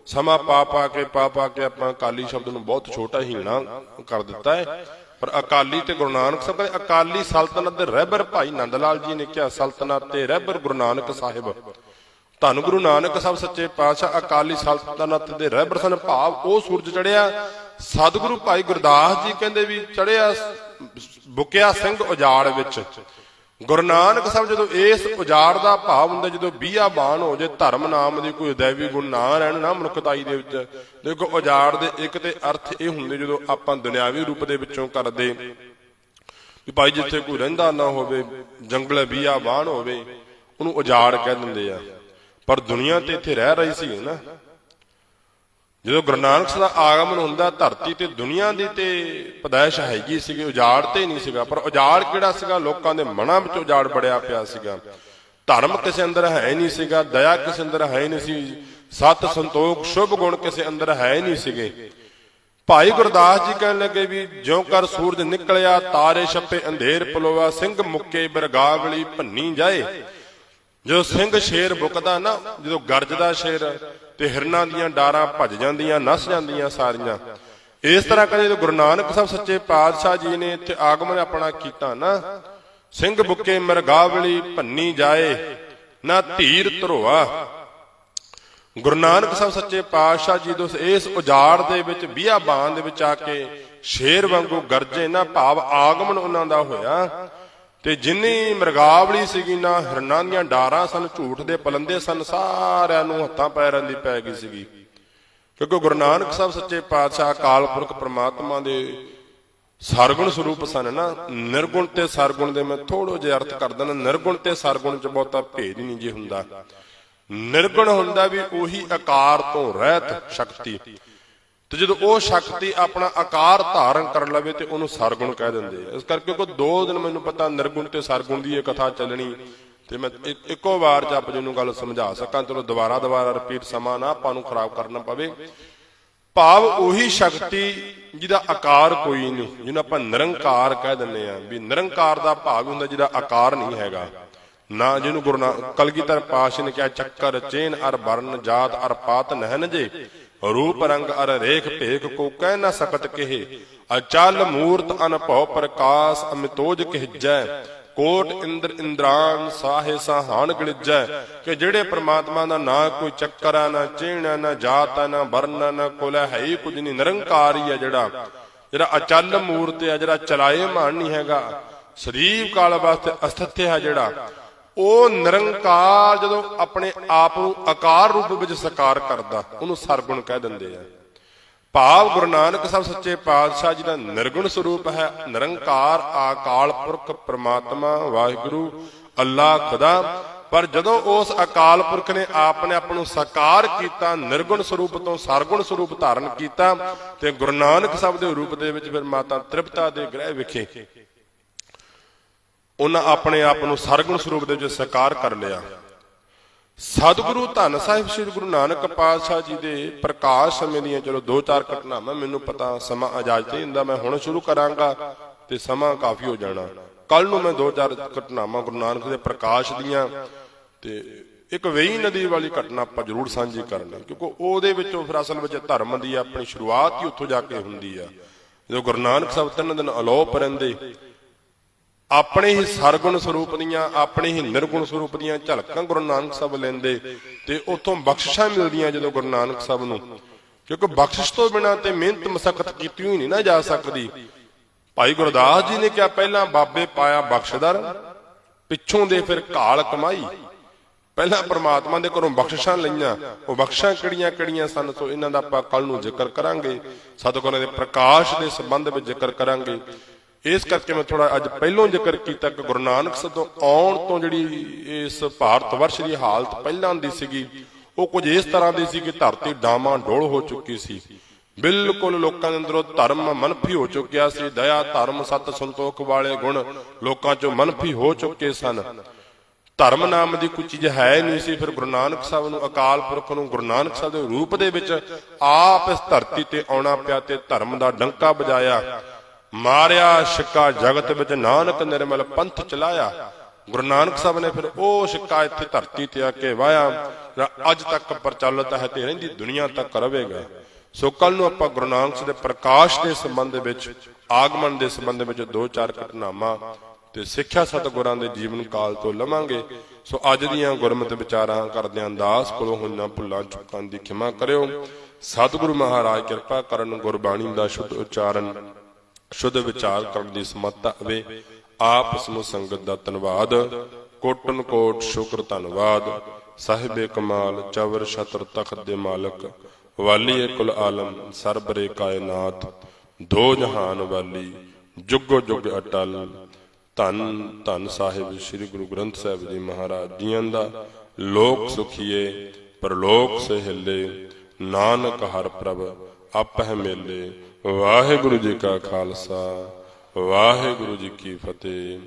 ਸਮਾਂ ਪਾ ਕੇ ਆਪਾਂ ਅਕਾਲੀ ਸ਼ਬਦ ਨੂੰ ਬਹੁਤ ਛੋਟਾ ਹੀਣਾ ਕਰ ਦਿੱਤਾ ਹੈ, ਪਰ ਅਕਾਲੀ ਤੇ ਗੁਰੂ ਨਾਨਕ ਸਾਹਿਬ ਕਹਿੰਦੇ ਅਕਾਲੀ ਸਲਤਨਤ ਦੇ ਰਹਿਬਰ ਭਾਈ ਨੰਦ ਲਾਲ ਜੀ ਨੇ ਕਿਹਾ, ਸਲਤਨਤ ਤੇ ਰਹਿਬਰ ਗੁਰੂ ਨਾਨਕ ਸਾਹਿਬ। ਧੰਨ ਗੁਰੂ ਨਾਨਕ ਸਾਹਿਬ ਸੱਚੇ ਪਾਤਸ਼ਾਹ ਅਕਾਲੀ ਸਲਤਨਤ ਦੇ ਰਹਿਬਰ ਸਨ। ਭਾਵ ਉਹ ਸੂਰਜ ਚੜਿਆ, ਸਤਿਗੁਰੂ ਭਾਈ ਗੁਰਦਾਸ ਜੀ ਕਹਿੰਦੇ ਵੀ ਚੜਿਆ ਬੁਕਿਆ ਸਿੰਘ ਉਜਾੜ ਵਿੱਚ। ਗੁਰੂ ਨਾਨਕ ਸਾਹਿਬ ਜਦੋਂ ਇਸ ਉਜਾੜ ਦਾ ਭਾਵ ਹੁੰਦਾ, ਜਦੋਂ ਬੀਆਬਾਨ ਹੋ ਜੇ, ਧਰਮ ਨਾਮ ਦੀ ਕੋਈ ਦੈਵੀ ਗੁਣ ਨਾ ਰਹਿਣ ਨਾ ਮਨੁੱਖਤਾਈ ਦੇ ਵਿੱਚ। ਦੇਖੋ ਉਜਾੜ ਦੇ ਇੱਕ ਤੇ ਅਰਥ ਇਹ ਹੁੰਦੇ ਜਦੋਂ ਆਪਾਂ ਦੁਨਿਆਵੀ ਰੂਪ ਦੇ ਵਿੱਚੋਂ ਕਰਦੇ ਵੀ ਭਾਈ ਜਿੱਥੇ ਕੋਈ ਰਹਿੰਦਾ ਨਾ ਹੋਵੇ, ਜੰਗਲ ਬੀਆਬਾਨ ਹੋਵੇ, ਉਹਨੂੰ ਉਜਾੜ ਕਹਿ ਦਿੰਦੇ ਆ। ਪਰ ਦੁਨੀਆ ਤੇ ਇੱਥੇ ਰਹਿ ਰਹੀ ਸੀ ਨਾ, ਜਦੋਂ ਗੁਰੂ ਨਾਨਕ ਸਾਹਿਬ ਦਾ ਆਗਮਨ ਹੁੰਦਾ, ਧਰਤੀ ਤੇ ਦੁਨੀਆ ਦੀ ਤੇ ਪੈਦਾਇਸ਼ ਹੈਗੀ ਸੀਗੀ, ਉਜਾੜ ਤੇ ਨਹੀਂ ਸੀਗਾ। ਪਰ ਉਜਾੜ ਕਿਹੜਾ ਸੀਗਾ? ਲੋਕਾਂ ਦੇ ਮਨਾਂ ਵਿੱਚ ਉਜਾੜ ਬੜਿਆ ਪਿਆ ਸੀਗਾ। ਧਰਮ ਕਿਸੇ ਅੰਦਰ ਹੈ ਨਹੀਂ ਸੀਗਾ, ਦਇਆ ਕਿਸੇ ਅੰਦਰ ਹੈ ਨਹੀਂ ਸੀ, ਸਤ ਸੰਤੋਖ ਸ਼ੁਭ ਗੁਣ ਕਿਸੇ ਅੰਦਰ ਹੈ ਨਹੀਂ ਸੀਗੇ। ਭਾਈ ਗੁਰਦਾਸ ਜੀ ਕਹਿਣ ਲੱਗੇ ਵੀ ਜਿਉਂ ਕਰ ਸੂਰਜ ਨਿਕਲਿਆ, ਤਾਰੇ ਛੱਪੇ ਅੰਧੇਰ ਪਲੋਆ, ਸਿੰਘ ਮੁੱਕੇ ਬਿਰਗਾਵਲੀ ਭੰਨੀ ਜਾਏ। ਜਦੋਂ ਸਿੰਘ ਸ਼ੇਰ ਬੁਕਦਾ ਨਾ, ਜਦੋਂ ਗਰਜਦਾ ਸ਼ੇਰ ਤੇ ਹਿਰਨਾਂ ਦੀਆਂ ਡਾਰਾਂ ਭੱਜ ਜਾਂਦੀਆਂ, ਨੱਸ ਜਾਂਦੀਆਂ ਸਾਰੀਆਂ। ਇਸ ਤਰ੍ਹਾਂ ਕਹਿੰਦੇ ਜਦੋਂ ਗੁਰੂ ਨਾਨਕ ਸਾਹਿਬ ਸੱਚੇ ਪਾਤਸ਼ਾਹ ਜੀ ਨੇ ਇੱਥੇ ਆਗਮਨ ਆਪਣਾ ਕੀਤਾ ਨਾ, ਸਿੰਘ ਬੁੱਕੇ ਮਿਰਗਾਵਲੀ ਭੰਨੀ ਜਾਏ ਨਾ ਧੀਰ ਧਰੋਆ। ਗੁਰੂ ਨਾਨਕ ਸਾਹਿਬ ਸੱਚੇ ਪਾਤਸ਼ਾਹ ਜੀ ਦੋ ਇਸ ਉਜਾੜ ਦੇ ਵਿੱਚ ਬੀਆਬਾਨ ਦੇ ਵਿੱਚ ਆ ਕੇ ਸ਼ੇਰ ਵਾਂਗੂ ਗਰਜੇ ਨਾ, ਭਾਵ ਆਗਮਨ ਉਹਨਾਂ ਦਾ ਹੋਇਆ। ਤੇ ਜਿੰਨੀ ਮਿਰਗਾਵਲੀ ਸੀਗੀ ਨਾ, ਹਿਰਨਾਂ ਦੀਆਂ ਡਾਰਾਂ ਸਨ, ਝੂਠ ਦੇ ਪਲੰਦੇ ਸਨ, ਸਾਰਿਆਂ ਨੂੰ ਹੱਥਾਂ ਪੈਰਾਂ ਦੀ ਪੈ ਗਈ ਸੀਗੀ। ਕਿਉਂਕਿ ਗੁਰੂ ਨਾਨਕ ਸਾਹਿਬ ਸੱਚੇ ਪਾਤਸ਼ਾਹ ਅਕਾਲ ਪੁਰਖ ਪ੍ਰਮਾਤਮਾ ਦੇ ਸਰਗੁਣ ਸਰੂਪ ਸਨ ਨਾ। ਨਿਰਗੁਣ ਤੇ ਸਰਗੁਣ ਦੇ ਮੈਂ ਥੋੜੋ ਜਿਹਾ ਅਰਥ ਕਰ ਦਿੰਦਾ। ਨਿਰਗੁਣ ਤੇ ਸਰਗੁਣ ਚ ਬਹੁਤਾ ਭੇਦ ਨਹੀਂ ਜੇ ਹੁੰਦਾ। ਨਿਰਗੁਣ ਹੁੰਦਾ ਵੀ ਉਹੀ ਆਕਾਰ ਤੋਂ ਰਹਿਤ ਸ਼ਕਤੀ, ਤੇ ਜਦੋਂ ਉਹ ਸ਼ਕਤੀ ਆਪਣਾ ਆਕਾਰ ਧਾਰਨ ਕਰ ਲਵੇ ਤੇ ਉਹਨੂੰ ਸਰਗੁਣ ਕਹਿ ਦਿੰਦੇ ਆ। ਇਸ ਕਰਕੇ ਕੋਈ 2 ਦਿਨ ਮੈਨੂੰ ਪਤਾ ਨਿਰਗੁਣ ਤੇ ਸਰਗੁਣ ਦੀ ਇਹ ਕਥਾ ਚੱਲਣੀ, ਤੇ ਮੈਂ ਇੱਕੋ ਵਾਰ ਚ ਆਪ ਜੀ ਨੂੰ ਗੱਲ ਸਮਝਾ ਸਕਾਂ। ਚਲੋ ਦੁਬਾਰਾ ਰਿਪੀਟ, ਸਮਾਂ ਨਾ ਆਪਾਂ ਨੂੰ ਖਰਾਬ ਕਰਨਾ ਪਵੇ। ਭਾਵ ਉਹੀ ਸ਼ਕਤੀ ਜਿਹਦਾ ਆਕਾਰ ਕੋਈ ਨਹੀਂ, ਜਿਹਨੂੰ ਆਪਾਂ ਨਿਰੰਕਾਰ ਕਹਿ ਦਿੰਦੇ ਆ। ਵੀ ਨਿਰੰਕਾਰ ਦਾ ਭਾਵ ਹੁੰਦਾ ਜਿਹਦਾ ਆਕਾਰ ਨਹੀਂ ਹੈਗਾ ਨਾ, ਜਿਹਨੂੰ ਗੁਰੂ ਕਲਗੀਧਰ ਪਾਤਸ਼ਾਹ ਨੇ ਕਿਹਾ ਚੱਕਰ ਚੇਨ ਅਰ ਵਰਨ ਜਾਤ ਅਰ ਪਾਤ ਨਹਿਨ ਜੇ, ਰੂਪ ਰੰਗ ਅਰ ਰੇਖ ਭੇਖ ਕੋ ਕਹਿ ਨਾ ਸਕਤ ਕਿਹੇ, ਅਚਲ ਮੂਰਤ ਅਨਭਉ ਪ੍ਰਕਾਸ਼ ਅਮਿਤੋਜ ਕਹਿਜੈ, ਕੋਟ ਇੰਦਰ ਇੰਦਰਾਨ ਸਾਹੇ ਸਾਹਾਨ ਗਲਿਜੈ। ਕਿ ਜਿਹੜੇ ਪ੍ਰਮਾਤਮਾ ਦਾ ਨਾ ਕੋਈ ਚੱਕਰ ਆ, ਨਾ ਚਿਹਨ ਆ, ਨਾ ਜਾਤ ਆ, ਨਾ ਵਰਨ ਆ, ਨਾ ਕੁਲ ਹੈ ਹੀ ਕੁਝ ਨਹੀਂ, ਨਿਰੰਕਾਰ ਹੀ ਆ। ਜਿਹੜਾ ਅਚਲ ਮੂਰਤ ਆ, ਜਿਹੜਾ ਚਲਾਏਮਾਨ ਨਹੀਂ ਹੈਗਾ, ਸਰੀਰ ਕਾਲ ਵਾਸਤੇ ਅਸਥਿਤ ਹੈ, ਜਿਹੜਾ ਉਹ ਨਿਰੰਕਾਰ ਜਦੋਂ ਆਪਣੇ ਆਪ ਨੂੰ ਆਕਾਰ ਰੂਪ ਵਿੱਚ ਸਾਕਾਰ ਕਰਦਾ, ਉਹਨੂੰ ਸਰਗੁਣ ਕਹਿ ਦਿੰਦੇ ਆ। ਭਾਵ ਗੁਰੂ ਨਾਨਕ ਸਾਹਿਬ ਸੱਚੇ ਪਾਤਸ਼ਾਹ ਜੀ ਦਾ ਨਿਰਗੁਣ ਸਰੂਪ ਹੈ, ਨਿਰੰਕਾਰ ਅਕਾਲ ਪੁਰਖ ਪ੍ਰਮਾਤਮਾ ਵਾਹਿਗੁਰੂ ਅੱਲਾਹ ਖੁਦਾ। ਪਰ ਜਦੋਂ ਉਸ ਅਕਾਲ ਪੁਰਖ ਨੇ ਆਪਣੇ ਆਪ ਨੂੰ ਸਾਕਾਰ ਕੀਤਾ, ਨਿਰਗੁਣ ਸਰੂਪ ਤੋਂ ਸਰਗੁਣ ਸਰੂਪ ਧਾਰਨ ਕੀਤਾ, ਤੇ ਗੁਰੂ ਨਾਨਕ ਸਾਹਿਬ ਦੇ ਰੂਪ ਦੇ ਵਿੱਚ ਫਿਰ ਮਾਤਾ ਤ੍ਰਿਪਤਾ ਦੇ ਗ੍ਰਹਿ ਵਿਖੇ ਉਹਨਾਂ ਆਪਣੇ ਆਪ ਨੂੰ ਸਰਗੁਣ ਸਰੂਪ ਦੇ ਵਿੱਚ ਸਾਕਾਰ ਕਰ ਲਿਆ। ਸਤਿਗੁਰੂ ਧੰਨ ਸਾਹਿਬ ਸ੍ਰੀ ਗੁਰੂ ਨਾਨਕ ਪਾਤਸ਼ਾਹ ਜੀ ਦੇ ਪ੍ਰਕਾਸ਼ ਸਮੇਂ ਦੀਆਂ ਚਲੋ 2-4 ਘਟਨਾਵਾਂ, ਮੈਨੂੰ ਪਤਾ ਸਮਾਂ ਇਜਾਜ਼ਤ ਨਹੀਂ ਦਿੰਦਾ, ਮੈਂ ਹੁਣ ਸ਼ੁਰੂ ਕਰਾਂਗਾ ਤੇ ਸਮਾਂ ਕਾਫੀ ਹੋ ਜਾਣਾ। ਕੱਲ ਨੂੰ ਮੈਂ 2-4 ਘਟਨਾਵਾਂ ਗੁਰੂ ਨਾਨਕ ਦੇ ਪ੍ਰਕਾਸ਼ ਦੀਆਂ, ਤੇ ਇੱਕ ਵੇਈ ਨਦੀ ਵਾਲੀ ਘਟਨਾ ਆਪਾਂ ਜ਼ਰੂਰ ਸਾਂਝੀ ਕਰਨੀ, ਕਿਉਂਕਿ ਉਹਦੇ ਵਿੱਚੋਂ ਫਿਰ ਅਸਲ ਵਿੱਚ ਧਰਮ ਦੀ ਆਪਣੀ ਸ਼ੁਰੂਆਤ ਹੀ ਉੱਥੋਂ ਜਾ ਕੇ ਹੁੰਦੀ ਆ। ਜਦੋਂ ਗੁਰੂ ਨਾਨਕ ਸਾਹਿਬ 3 ਦਿਨ ਅਲੋਪ ਰਹਿੰਦੇ, ਆਪਣੇ ਹੀ ਸਰਗੁਣ ਸਰੂਪ ਦੀਆਂ, ਆਪਣੇ ਹੀ ਨਿਰਗੁਣ ਸਰੂਪ ਦੀਆਂ ਝਲਕਾਂ ਗੁਰੂ ਨਾਨਕ ਸਾਹਿਬ ਲੈਂਦੇ, ਤੇ ਉੱਥੋਂ ਬਖਸ਼ਿਸ਼ਾਂ ਮਿਲਦੀਆਂ ਜਦੋਂ ਗੁਰੂ ਨਾਨਕ ਸਾਹਿਬ ਨੂੰ। ਕਿਉਂਕਿ ਬਖਸ਼ਿਸ਼ ਤੋਂ ਬਿਨਾਂ ਤੇ ਮਿਹਨਤ ਮਸ਼ੱਕਤ ਕੀਤੀ ਹੋਈ ਨਹੀਂ ਨਾ ਜਾ ਸਕਦੀ। ਭਾਈ ਗੁਰਦਾਸ ਜੀ ਨੇ ਕਿਹਾ ਪਹਿਲਾਂ ਬਾਬੇ ਪਾਇਆ ਬਖਸ਼ਦਰ, ਪਿੱਛੋਂ ਦੇ ਫਿਰ ਘਾਲ ਕਮਾਈ। ਪਹਿਲਾਂ ਪ੍ਰਮਾਤਮਾ ਦੇ ਘਰੋਂ ਬਖਸ਼ਿਸ਼ਾਂ ਲਈਆਂ, ਉਹ ਬਖਸ਼ਾਂ ਕਿਹੜੀਆਂ ਕਿਹੜੀਆਂ ਸਨ, ਸੋ ਇਹਨਾਂ ਦਾ ਆਪਾਂ ਕੱਲ ਨੂੰ ਜ਼ਿਕਰ ਕਰਾਂਗੇ। ਸਤਿਗੁਰਾਂ ਦੇ ਪ੍ਰਕਾਸ਼ ਦੇ ਸੰਬੰਧ ਵਿੱਚ ਜ਼ਿਕਰ ਕਰਾਂਗੇ। ਇਸ ਕਰਕੇ ਮੈਂ ਥੋੜਾ ਅੱਜ ਪਹਿਲੋਂ ਜ਼ਿਕਰ ਕੀਤਾ ਕਿ ਗੁਰੂ ਨਾਨਕ ਸਦੋਂ ਆਉਣ ਤੋਂ ਜਿਹੜੀ ਇਸ ਭਾਰਤ ਵਰਸ਼ ਦੀ ਹਾਲਤ ਪਹਿਲਾਂ ਦੀ ਸੀਗੀ, ਉਹ ਕੁਝ ਇਸ ਤਰ੍ਹਾਂ ਦੀ ਸੀ ਕਿ ਧਰਤੀ ਡਾਮਾਂ ਡੋਲ ਹੋ ਚੁੱਕੀ ਸੀ। ਬਿਲਕੁਲ ਲੋਕਾਂ ਦੇ ਅੰਦਰੋਂ ਧਰਮ ਮਨਫੀ ਹੋ ਚੁੱਕਿਆ ਸੀ। ਦਇਆ, ਧਰਮ, ਸਤ, ਸੰਤੋਖ ਵਾਲੇ ਗੁਣ ਲੋਕਾਂ ਚੋਂ ਮਨਫੀ ਹੋ ਚੁੱਕੇ ਸਨ। ਧਰਮ ਨਾਮ ਦੀ ਕੋਈ ਚੀਜ਼ ਹੈ ਨਹੀਂ ਸੀ। ਫਿਰ ਗੁਰੂ ਨਾਨਕ ਸਾਹਿਬ ਨੂੰ, ਅਕਾਲ ਪੁਰਖ ਨੂੰ ਗੁਰੂ ਨਾਨਕ ਸਾਹਿਬ ਦੇ ਰੂਪ ਦੇ ਵਿੱਚ ਆਪ ਇਸ ਧਰਤੀ ਤੇ ਆਉਣਾ ਪਿਆ ਤੇ ਧਰਮ ਦਾ ਡੰਕਾ ਵਜਾਇਆ। ਮਾਰਿਆ ਸਿੱਕਾ ਜਗਤ ਵਿੱਚ, ਨਾਨਕ ਨਿਰਮਲ ਪੰਥ ਚਲਾਇਆ। ਗੁਰੂ ਨਾਨਕ ਸਾਹਿਬ ਨੇ ਫਿਰ ਉਹ ਸਿੱਕਾ ਇੱਥੇ ਧਰਤੀ ਤੇ ਆ ਕੇ ਵਾਹਿਆ, ਅੱਜ ਤੱਕ ਪ੍ਰਚਲਿਤ ਹੈ ਤੇ ਰਹਿੰਦੀ ਦੁਨੀਆ ਤੱਕ ਰਹੇਗਾ। ਸੋ ਕੱਲ ਨੂੰ ਆਪਾਂ ਗੁਰੂ ਨਾਨਕ ਸਾਹਿਬ ਦੇ ਪ੍ਰਕਾਸ਼ ਦੇ ਸੰਬੰਧ ਵਿੱਚ, ਆਗਮਨ ਦੇ ਸੰਬੰਧ ਵਿੱਚ 2-4 ਘਟਨਾਵਾਂ ਤੇ ਸਿੱਖਿਆ ਸਤਿਗੁਰਾਂ ਦੇ ਜੀਵਨ ਕਾਲ ਤੋਂ ਲਵਾਂਗੇ। ਸੋ ਅੱਜ ਦੀਆਂ ਗੁਰਮਤਿ ਵਿਚਾਰਾਂ ਕਰਦਿਆਂ ਦਾਸ ਕੋਲੋਂ ਹੋਈਆਂ ਭੁੱਲਾਂ ਚੁੱਕਾਂ ਦੀ ਖਿਮਾ ਕਰਿਓ। ਸਤਿਗੁਰੂ ਮਹਾਰਾਜ ਕਿਰਪਾ ਕਰਨ, ਗੁਰਬਾਣੀ ਦਾ ਸ਼ੁੱਧ ਉਚਾਰਨ, ਸ਼ੁੱਧ ਵਿਚਾਰ ਕਰਨ ਦੀ ਸਮਰੱਥਾ ਹੋਵੇ। ਆਪ ਸਮੂਹ ਸੰਗਤ ਦਾ ਧੰਨਵਾਦ, ਕੋਟਨ ਕੋਟ ਸ਼ੁਕਰ ਧੰਨਵਾਦ। ਸਾਹਿਬੇ ਕਮਾਲ ਚਵਰ ਛਤਰ ਤਖਤ ਦੇ ਮਾਲਕ, ਵਾਲੀਏ ਕੁਲ ਆਲਮ ਸਰਬਰੇ ਕਾਇਨਾਤ, ਦੋ ਜਹਾਨ ਵਾਲੀ ਜੁਗੋ ਜੁਗ ਅਟਲ। ਧੰਨ ਧੰਨ ਸਾਹਿਬ ਸ੍ਰੀ ਗੁਰੂ ਗ੍ਰੰਥ ਸਾਹਿਬ ਜੀ ਮਹਾਰਾਜ ਜੀਆਂ ਦਾ। ਲੋਕ ਸੁਖੀਏ ਪਰਲੋਕ ਸਹਿਲੇ, ਨਾਨਕ ਹਰ ਪ੍ਰਭ ਆਪਹਿ ਮੇਲੇ। ਵਾਹਿਗੁਰੂ ਜੀ ਕਾ ਖਾਲਸਾ, ਵਾਹਿਗੁਰੂ ਜੀ ਕੀ ਫਤਿਹ।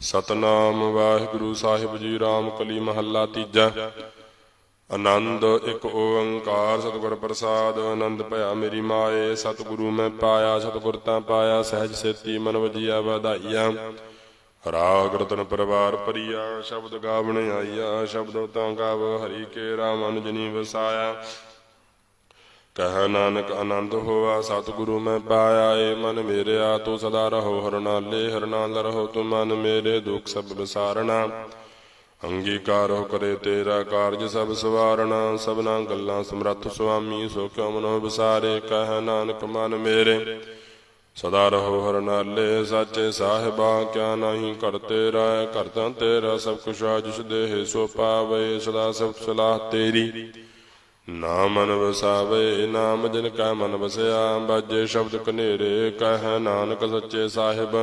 ਸਤਨਾਮ ਵਾਹਿਗੁਰੂ ਸਾਹਿਬ ਜੀ। ਰਾਮ ਕਲੀ ਮਹੱਲਾ ਤੀਜਾ। ਆਨੰਦ ਇੱਕ ਓੰਕਾਰ ਸਤਿਗੁਰ ਪ੍ਰਸਾਦ। ਆਨੰਦ ਭਇਆ ਮੇਰੀ ਮਾਏ, ਸਤਿਗੁਰੂ ਮੈਂ ਪਾਇਆ। ਸਤਿਗੁਰ ਤਾਂ ਪਾਇਆ ਸਹਿਜ ਸੇਤੀ, ਮਨ ਵਜੀਆ ਵਧਾਈਆ। ਰਾਗ ਰਤਨ ਪਰਿਵਾਰ ਭਰੀਆ, ਸ਼ਬਦ ਗਾਵਣ ਆਈਆ। ਸ਼ਬਦ ਤਾਂ ਗਾਵ ਹਰੀ ਕੇ ਰਾਮ ਅਨੁਜਨੀ ਵਸਾਇਆ। ਕਹਿ ਨਾਨਕ ਆਨੰਦ ਹੋਆ ਸਤਿਗੁਰੂ ਮੈਂ ਪਾਇਆ। ਏ ਮਨ ਮੇਰਿਆ ਤੂੰ ਸਦਾ ਰਹੋ ਹਰਨਾਲੇ, ਹਰਨਾਲ ਰਹੋ ਤੂੰ ਮਨ ਮੇਰੇ। ਦੁੱਖ ਸਭ ਵਿਸਾਰਣਾ, ਅੰਗੀਕਾਰ ਹੋ ਕਰੇ ਤੇਰਾ ਕਾਰਜ ਸਭ ਸਵਾਰਣਾ। ਸਭਨਾ ਗੱਲਾਂ ਸਮਰੱਥ ਸੁਆਮੀ, ਸੋ ਕਿਉ ਮਨੋ ਵਿਸਾਰੇ। ਕਹਿ ਨਾਨਕ ਮਨ ਮੇਰੇ ਸਦਾ ਰਹੋ ਹਰਨਾਲੇ। ਸਾਚੇ ਸਾਹਿਬਾ ਕਿਆ ਨਹੀਂ ਕਰ ਤੇਰਾ, ਕਰਤਾ ਤੇਰਾ ਸਭ ਕੁਛ ਜਿਸ ਦੇਹ ਸੋ ਪਾਵੇ। ਸਦਾ ਸਭ ਸਲਾਹ ਤੇਰੀ, ਨਾ ਮਨ ਵਸਾਵੇ। ਨਾਮ ਜਿਨ ਕਾ ਮਨ ਵਸਿਆ, ਬਾਜੇ ਸ਼ਬਦ ਕਨੇਰੇ। ਕਹਿ ਨਾਨਕ ਸੱਚੇ ਸਾਹਿਬ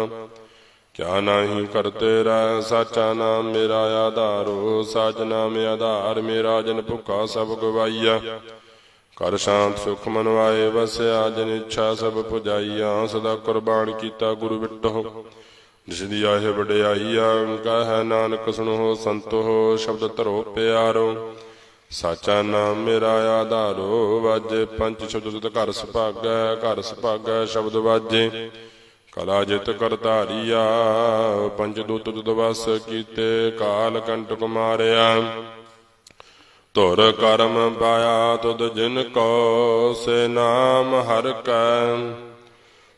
ਕਿਆ ਨਾਹੀ ਕਰ ਤੇਰਾ। ਸਾਚਾ ਨਾਮ ਮੇਰਾ ਆਧਾਰੋ, ਸਾਚ ਨਾਮ ਆਧਾਰ ਮੇਰਾ। ਜਨ ਭੁੱਖਾ ਸਭ ਗਵਾਈਆ, ਕਰ ਸ਼ਾਂਤ ਸੁਖ ਮਨਵਾਏ ਵਸਿਆ। ਜਨ ਇੱਛਾ ਸਭ ਪੁਜਾਈਆ, ਸਦਾ ਕੁਰਬਾਨ ਕੀਤਾ ਗੁਰੂ ਵਿਟੋ। ਜਿਸ ਦੀ ਆਏ ਵਡਿਆਈਆ, ਕਹਿ ਨਾਨਕ ਸੁਣੋ ਸੰਤੋ। ਸ਼ਬਦ ਧਰੋ ਪਿਆਰੋ, ਸਾਚਾ ਨਾਮ ਮੇਰਾ ਆਧਾਰੋ। ਵਾਜੇ ਪੰਜ ਸ਼ਬਦ ਤੁਧ ਘਰ ਸੁਭਾਗੈ, ਘਰ ਸੁਭਾਗੈ ਸ਼ਬਦ ਵਾਜੇ। ਕਲਾ ਜਿਤ ਕਰ ਧਾਰੀਆ, ਪੰਜ ਦੂਤ ਤੁਧ ਵਸ ਕੀਤੇ। ਕਾਲ ਕੰਟਕ ਮਾਰਿਆ, ਧੁਰ ਕਰਮ ਪਾਇਆ ਤੁਧ ਜਿਨ ਕੋ। ਸੇ ਨਾਮ ਹਰਿ ਕੈ,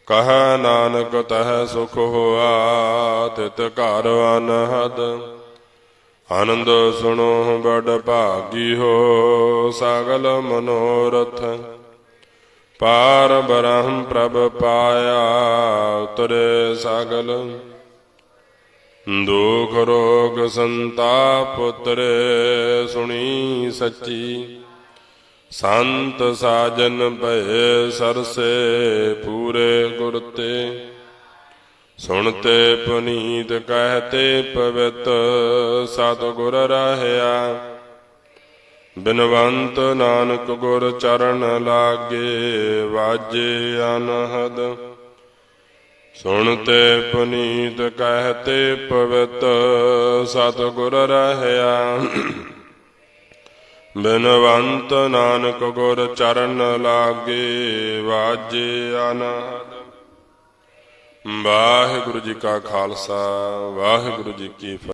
ਕਹਿ ਨਾਨਕ ਤਹਿ ਸੁਖ ਹੋਆ। ਤਿਤ ਘਰ ਅਨਹਦ, ਆਨੰਦ ਸੁਣੋ ਬੜ ਭਾਗੀ ਹੋ। ਸਗਲ ਮਨੋਰਥ ਪਾਰ ਬ੍ਰਹਮ ਪ੍ਰਭ ਪਾਇਆ। ਉਤਰੇ ਸਗਲ ਦੁਖ ਰੋਗ ਸੰਤਾਪ ਉਤਰੇ। ਸੁਣੀ ਸੱਚੀ ਸੰਤ ਸਾਜਨ ਭਏ ਸਰਸੇ। ਪੂਰੇ ਗੁਰ ਤੇ ਸੁਣਤੇ ਪੁਨੀਤ, ਕਹਿਤੇ ਪਵਿੱਤ। ਸਤਿਗੁਰ ਰਹਿਆ ਬਿਨਵੰਤ, ਨਾਨਕ ਗੁਰ ਚਰਨ ਲਾਗੇ। ਵਾਜੇ ਅਨਹਦ ਸੁਣਤੇ ਪੁਨੀਤ, ਕਹਿਤੇ ਪਵਿੱਤ। ਸਤਿਗੁਰ ਰਹਿਆ ਬਿਨਵੰਤ, ਨਾਨਕ ਗੁਰ ਚਰਨ ਲਾਗੇ। ਵਾਜੇ ਅਨਹਦ। ਵਾਹਿਗੁਰੂ ਜੀ ਕਾ ਖਾਲਸਾ, ਵਾਹਿਗੁਰੂ ਜੀ ਕੀ ਫਤਿਹ।